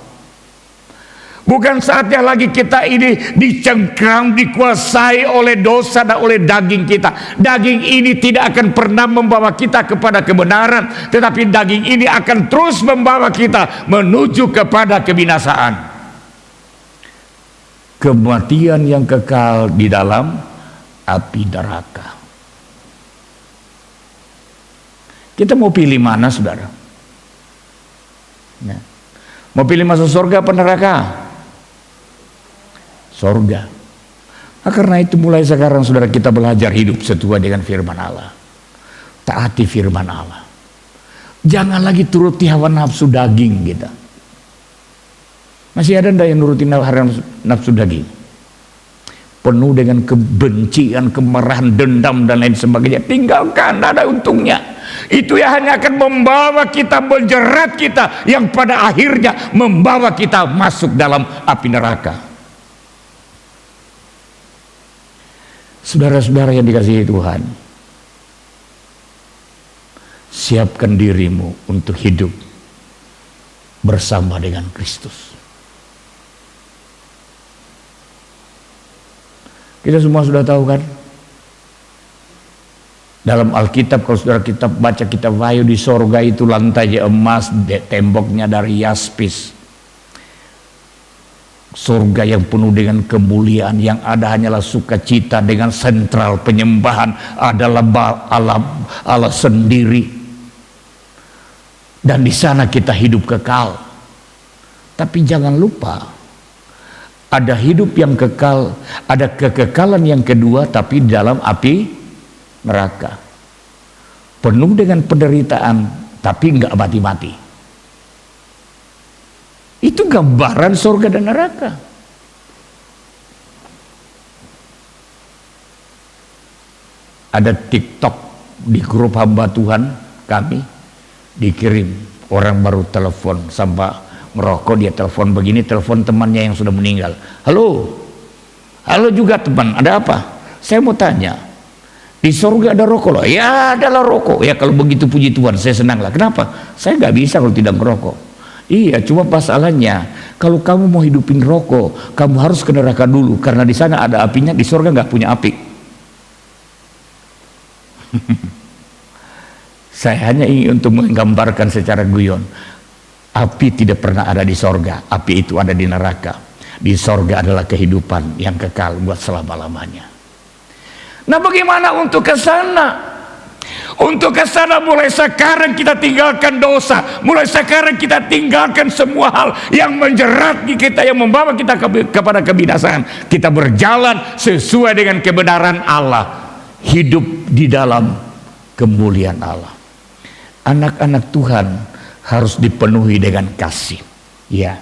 Bukan saatnya lagi kita ini dicengkram, dikuasai oleh dosa dan oleh daging kita. Daging ini tidak akan pernah membawa kita kepada kebenaran, tetapi daging ini akan terus membawa kita menuju kepada kebinasaan. Kematian yang kekal di dalam api neraka. Kita mau pilih mana, saudara? Nah, mau pilih masuk surga apa neraka? Surga. Nah, karena itu mulai sekarang, saudara, kita belajar hidup sesuai dengan firman Allah. Taati firman Allah. Jangan lagi turuti hawa nafsu daging kita. Masih ada enggak yang nurutin hawa nafsu daging? Penuh dengan kebencian, kemarahan, dendam dan lain sebagainya. Tinggalkan, tidak ada untungnya. Itu ya hanya akan membawa kita, menjerat kita, yang pada akhirnya membawa kita masuk dalam api neraka. Saudara-saudara yang dikasihi Tuhan, siapkan dirimu untuk hidup bersama dengan Kristus. Kita semua sudah tahu kan, dalam Alkitab, kalau saudara kita baca kitab Wahyu, di sorga itu lantainya emas, temboknya dari yaspis. Surga yang penuh dengan kemuliaan, yang ada hanyalah sukacita, dengan sentral penyembahan adalah Allah sendiri. Dan di sana kita hidup kekal. Tapi jangan lupa, ada hidup yang kekal, ada kekekalan yang kedua, tapi dalam api neraka. Penuh dengan penderitaan, tapi enggak mati-mati. Itu gambaran surga dan neraka. Ada TikTok di grup hamba Tuhan kami, dikirim orang baru telepon sampai merokok, dia telepon begini, telepon temannya yang sudah meninggal. Halo, halo juga teman, ada apa? Saya mau tanya, di surga ada rokok loh? Ya, adalah rokok. Ya, kalau begitu puji Tuhan, saya senanglah. Kenapa? Saya nggak bisa kalau tidak merokok. Iya, cuma masalahnya kalau kamu mau hidupin rokok, kamu harus ke neraka dulu, karena di sana ada apinya, di surga nggak punya api. Saya hanya ingin untuk menggambarkan secara guyon, api tidak pernah ada di surga, api itu ada di neraka. Di surga adalah kehidupan yang kekal buat selama-lamanya. Nah, bagaimana untuk ke sana? Untuk ke sana mulai sekarang kita tinggalkan dosa, mulai sekarang kita tinggalkan semua hal yang menjerat kita, yang membawa kita kepada kebinasaan. Kita berjalan sesuai dengan kebenaran Allah, hidup di dalam kemuliaan Allah. Anak-anak Tuhan harus dipenuhi dengan kasih. Ya,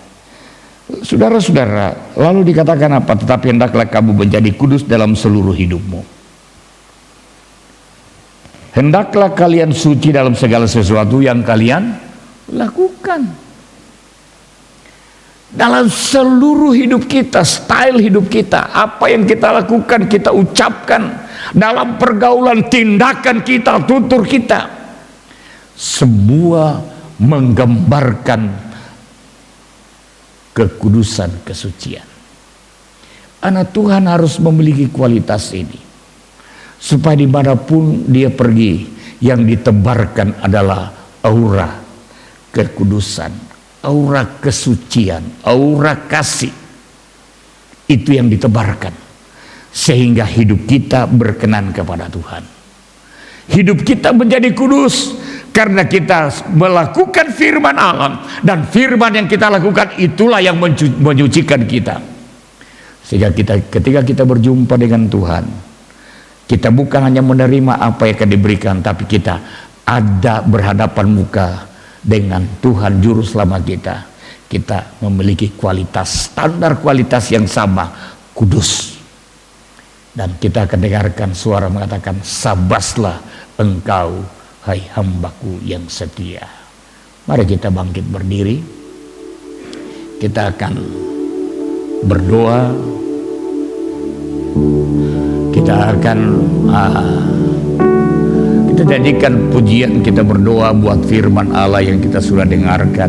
Saudara-saudara, lalu dikatakan apa? Tetapi hendaklah kamu menjadi kudus dalam seluruh hidupmu. Hendaklah kalian suci dalam segala sesuatu yang kalian lakukan. Dalam seluruh hidup kita, style hidup kita, apa yang kita lakukan, kita ucapkan, dalam pergaulan, tindakan kita, tutur kita, semua menggambarkan kekudusan, kesucian. Anak Tuhan harus memiliki kualitas ini, supaya dimanapun dia pergi, yang ditebarkan adalah aura kekudusan, aura kesucian, aura kasih. Itu yang ditebarkan, sehingga hidup kita berkenan kepada Tuhan. Hidup kita menjadi kudus karena kita melakukan firman Allah, dan firman yang kita lakukan itulah yang menyucikan kita. Sehingga ketika kita berjumpa dengan Tuhan, kita bukan hanya menerima apa yang akan diberikan, tapi kita ada berhadapan muka dengan Tuhan Juru Selamat kita. Kita memiliki kualitas, standar kualitas yang sama, kudus. Dan kita akan dengarkan suara mengatakan, sabaslah engkau, hai hambaku yang setia. Mari kita bangkit berdiri. Kita akan berdoa. Kita akan kita jadikan pujian, kita berdoa buat firman Allah yang kita sudah dengarkan.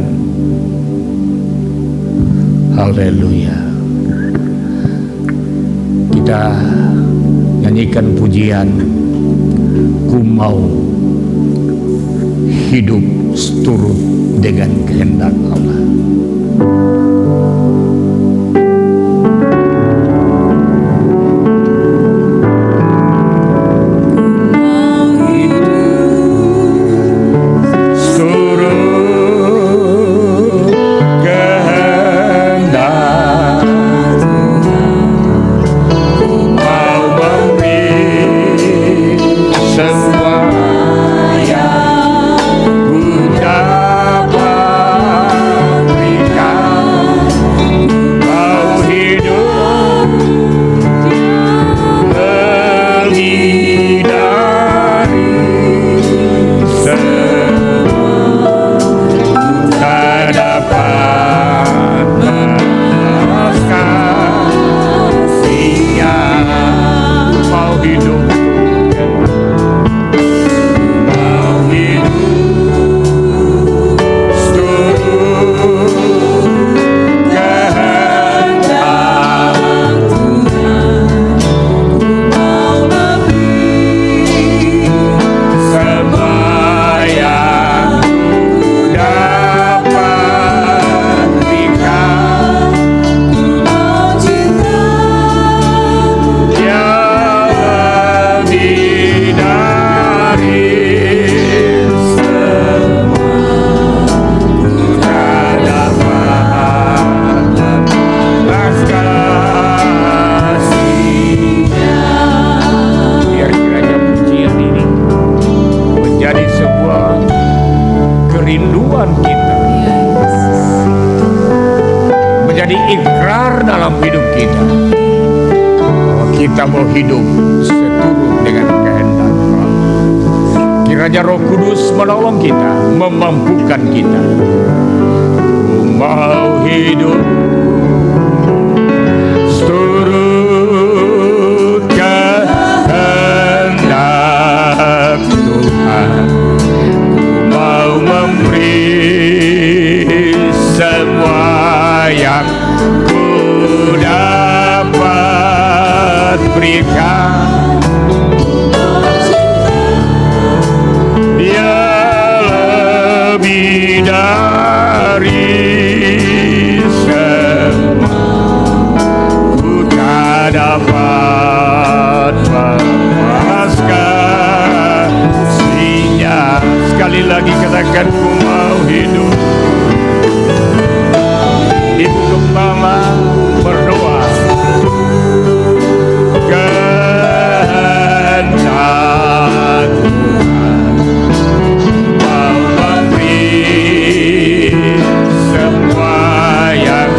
Haleluya. Kita nyanyikan pujian, ku mau hidup seturut dengan kehendak Allah. Kita mau hidup seturut dengan kehendak Allah. Kiranya Roh Kudus menolong kita, memampukan kita. Ku mau hidup seturut kehendak Tuhan. Ku mau memberi semua yang ku dapat berikan. Dia lebih dari semua ku tak dapat memuaskannya. Sekali lagi katakan, ku mau hidup. Itu Mama berdoa. Kehendak Tuhan mau memberi semua yang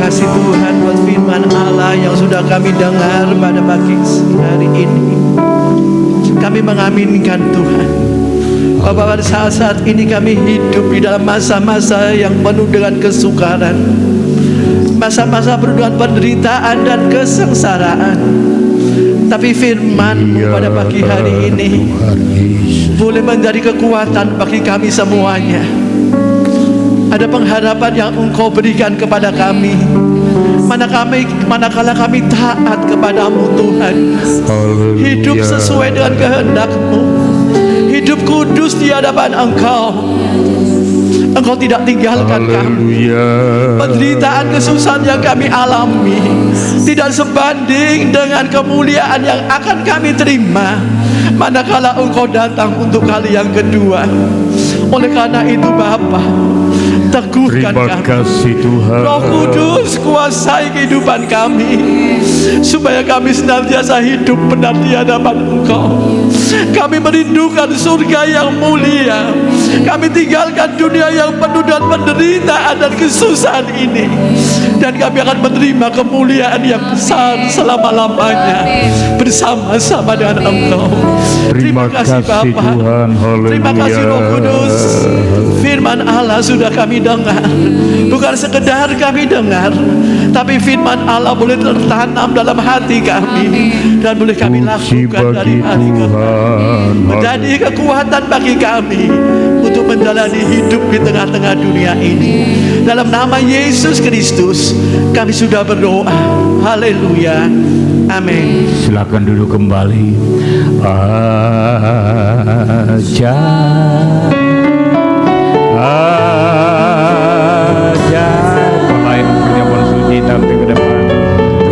kasih Tuhan buat firman Allah yang sudah kami dengar pada pagi hari ini. Kami mengaminkan Tuhan bahwa pada saat-saat ini kami hidup di dalam masa-masa yang penuh dengan kesukaran, masa-masa penuh dengan penderitaan dan kesengsaraan. Tapi firman-Mu pada pagi hari ini boleh menjadi kekuatan bagi kami semuanya. Ada pengharapan yang Engkau berikan kepada kami manakala kami taat kepadamu Tuhan. Hidup sesuai dengan kehendak-Mu, hidup kudus di hadapan Engkau. Engkau tidak tinggalkan kami. Penderitaan kesusahan yang kami alami tidak sebanding dengan kemuliaan yang akan kami terima manakala Engkau datang untuk kali yang kedua. Oleh karena itu Bapa, teguhkan
Terima
kami.
kasih Tuhan.
Roh Kudus kuasai kehidupan kami supaya kami senantiasa hidup benar di hadapan Engkau. Kami merindukan surga yang mulia. Kami tinggalkan dunia yang penuh dengan penderitaan dan kesusahan ini, dan kami akan menerima kemuliaan yang besar selama-lamanya bersama-sama dengan Engkau.
Terima kasih
Bapa.
Tuhan. Haleluya.
Terima kasih Roh Kudus. Firman Allah sudah kami dengar. Bukan sekedar kami dengar, tapi firman Allah boleh tertanam dalam hati kami dan boleh kami
Puji
lakukan dari
bagi
hari ke hari.
Tuhan.
Menjadi kekuatan bagi kami untuk menjalani hidup di tengah-tengah dunia ini. Dalam nama Yesus Kristus kami sudah berdoa. Haleluya. Amin.
Silakan duduk kembali. Mulai perjamuan suci tampil ke depan.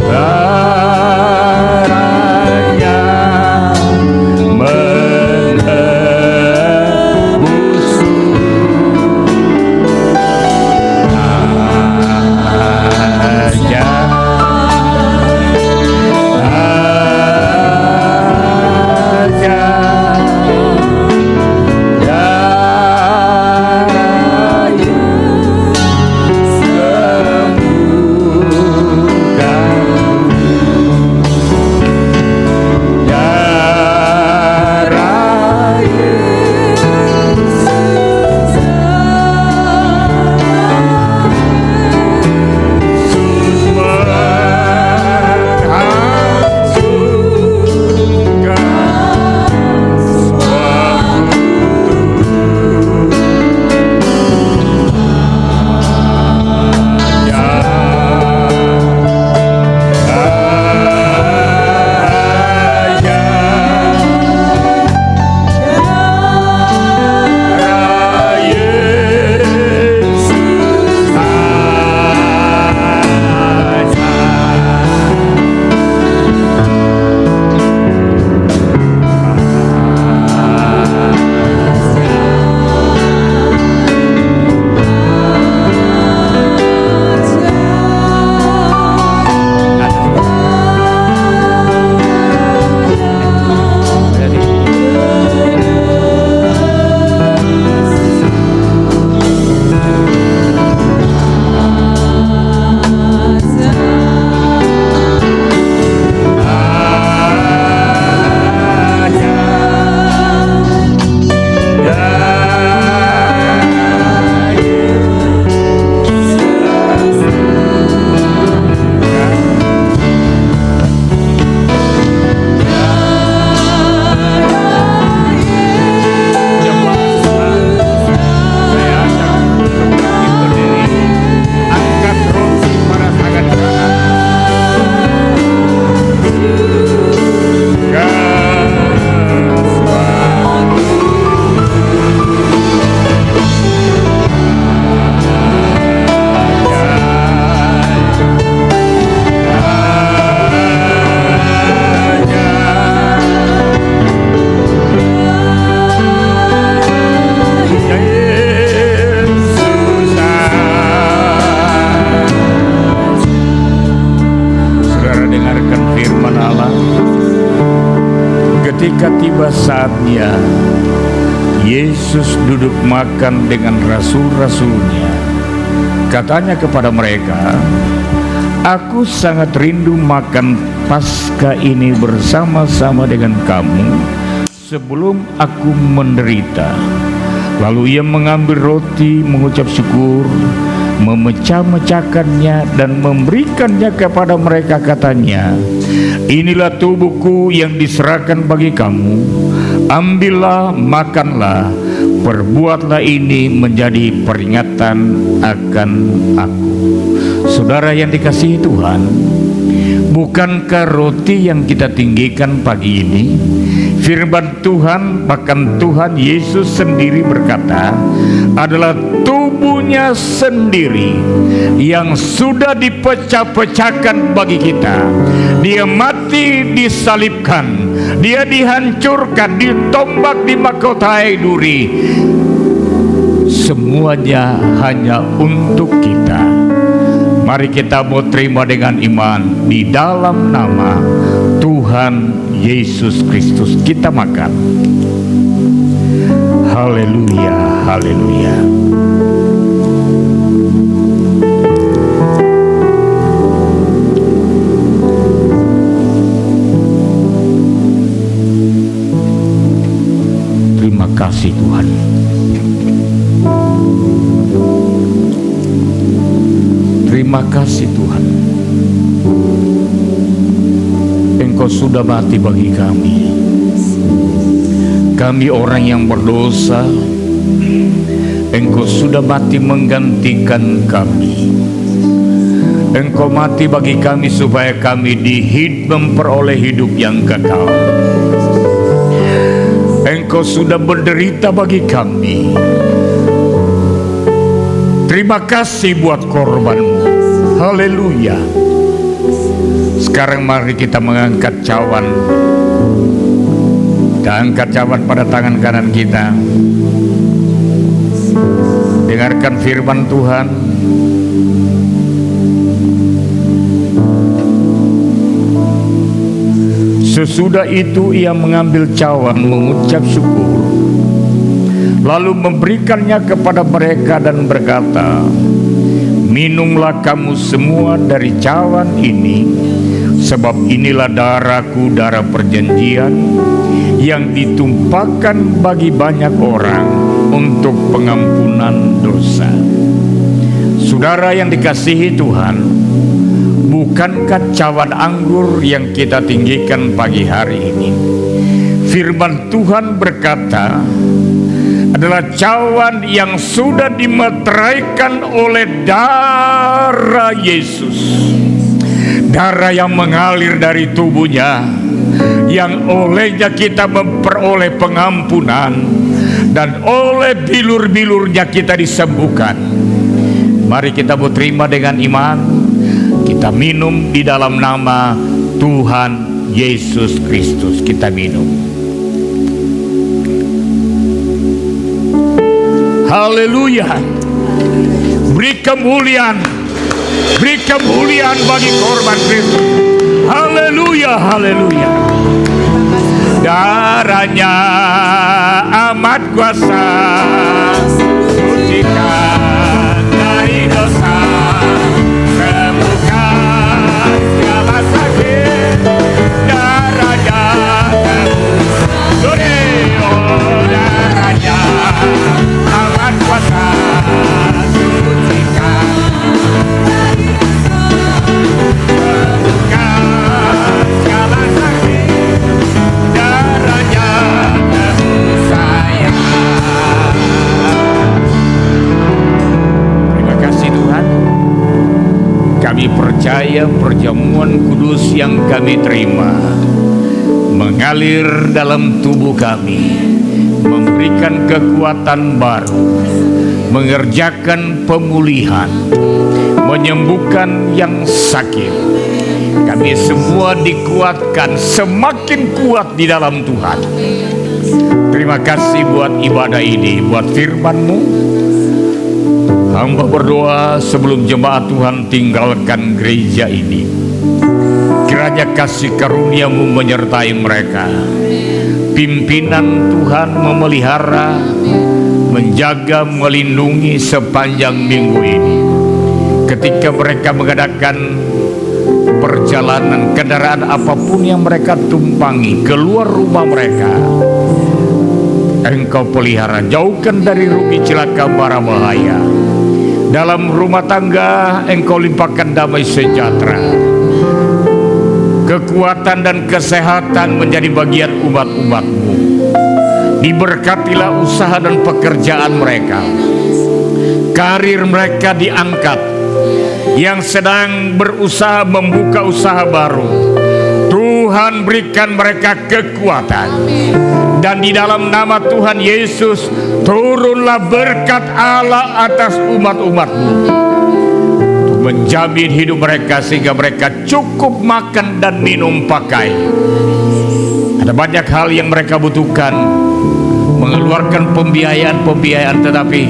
Darahnya menebusku. Ketika tiba saatnya Yesus duduk makan dengan rasul-rasulnya, katanya kepada mereka, Aku sangat rindu makan Paskah ini bersama-sama dengan kamu sebelum aku menderita. Lalu ia mengambil roti, mengucap syukur, memecah-mecahkannya dan memberikannya kepada mereka, katanya, "Inilah tubuhku yang diserahkan bagi kamu. Ambillah, makanlah, perbuatlah ini menjadi peringatan akan aku." Saudara yang dikasihi Tuhan, bukankah roti yang kita tinggikan pagi ini firman Tuhan, bahkan Tuhan Yesus sendiri berkata, adalah tubuhnya sendiri yang sudah dipecah-pecahkan bagi kita. Dia mati, disalibkan, dia dihancurkan, ditombak, dimahkotai duri. Semuanya hanya untuk kita. Mari kita mau terima dengan iman di dalam nama Tuhan Yesus Kristus. Kita makan. Haleluya, haleluya. Terima kasih Tuhan. Terima kasih Tuhan. Engkau sudah mati bagi kami. Kami orang yang berdosa. Engkau sudah mati menggantikan kami. Engkau mati bagi kami supaya kami memperoleh hidup yang kekal. Engkau sudah menderita bagi kami. Terima kasih buat korbanmu. Haleluya. Sekarang mari kita mengangkat cawan. Kita angkat cawan pada tangan kanan kita. Dengarkan firman Tuhan. Sesudah itu ia mengambil cawan, mengucap syukur, lalu memberikannya kepada mereka dan berkata, "Minumlah kamu semua dari cawan ini, sebab inilah darahku, darah perjanjian yang ditumpahkan bagi banyak orang untuk pengampunan dosa." Saudara yang dikasihi Tuhan, bukankah cawan anggur yang kita tinggikan pagi hari ini, firman Tuhan berkata, adalah cawan yang sudah dimeteraikan oleh darah Yesus. Darah yang mengalir dari tubuhnya, yang olehnya kita memperoleh pengampunan, dan oleh bilur-bilurnya kita disembuhkan. Mari kita terima dengan iman. Kita minum di dalam nama Tuhan Yesus Kristus. Kita minum. Haleluya. Beri kemuliaan bagi korban Kristus. Haleluya, haleluya. Darahnya amat kuasa, sucikan dari dosa, sembuhkan segala sakit. Darahnya tebus, darahnya amat kuasa, sucikan, sembuhkan segala sakit. Darahnya tebus saya. Terima kasih Tuhan. Kami percaya perjamuan kudus yang kami terima mengalir dalam tubuh kami, memberikan kekuatan baru, mengerjakan pemulihan, menyembuhkan yang sakit. Kami semua dikuatkan, semakin kuat di dalam Tuhan. Terima kasih buat ibadah ini, buat firman-Mu. Hamba berdoa sebelum jemaat Tuhan tinggalkan gereja ini, kiranya kasih karunia-Mu menyertai mereka. Pimpinan Tuhan memelihara, menjaga, melindungi sepanjang minggu ini. Ketika mereka mengadakan perjalanan kendaraan apapun yang mereka tumpangi, keluar rumah mereka, Engkau pelihara, jauhkan dari rugi, celaka, mara bahaya. Dalam rumah tangga Engkau limpahkan damai sejahtera, kekuatan dan kesehatan menjadi bagian umat-umat-Mu. Diberkatilah usaha dan pekerjaan mereka, karir mereka diangkat, yang sedang berusaha membuka usaha baru, Tuhan berikan mereka kekuatan. Dan di dalam nama Tuhan Yesus, turunlah berkat Allah atas umat-umat-Mu untuk menjamin hidup mereka, sehingga mereka cukup makan dan minum pakai. Ada banyak hal yang mereka butuhkan, mengeluarkan pembiayaan, tetapi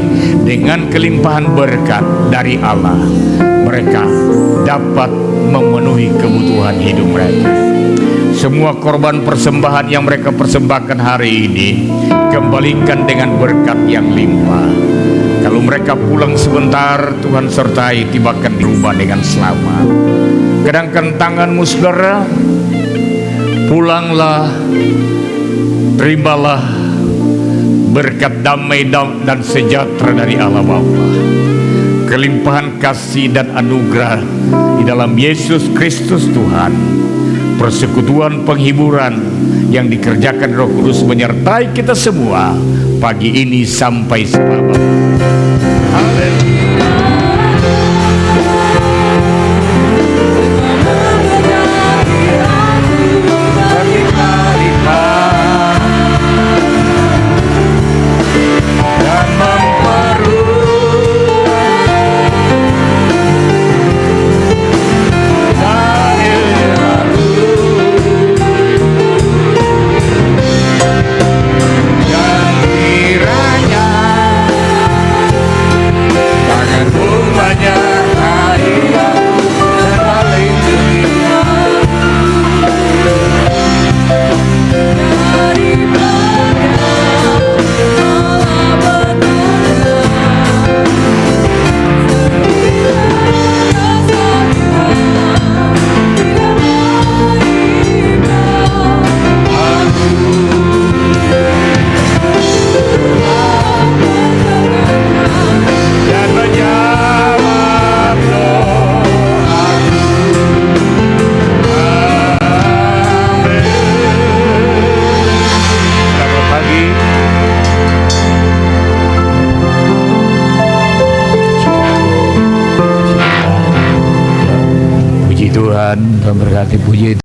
dengan kelimpahan berkat dari Allah, mereka dapat memenuhi kebutuhan hidup mereka. Semua korban persembahan yang mereka persembahkan hari ini, kembalikan dengan berkat yang limpah. Kalau mereka pulang sebentar, Tuhan sertai, tibakan di rumah dengan selamat. Kedangkan tangan-Mu, saudara, pulanglah, terimalah berkat damai dan sejahtera dari Allah Bapa, kelimpahan kasih dan anugerah di dalam Yesus Kristus Tuhan, persekutuan penghiburan yang dikerjakan Roh Kudus menyertai kita semua pagi ini sampai selama-lamanya. Haleluya. Tuhan memberkati, puji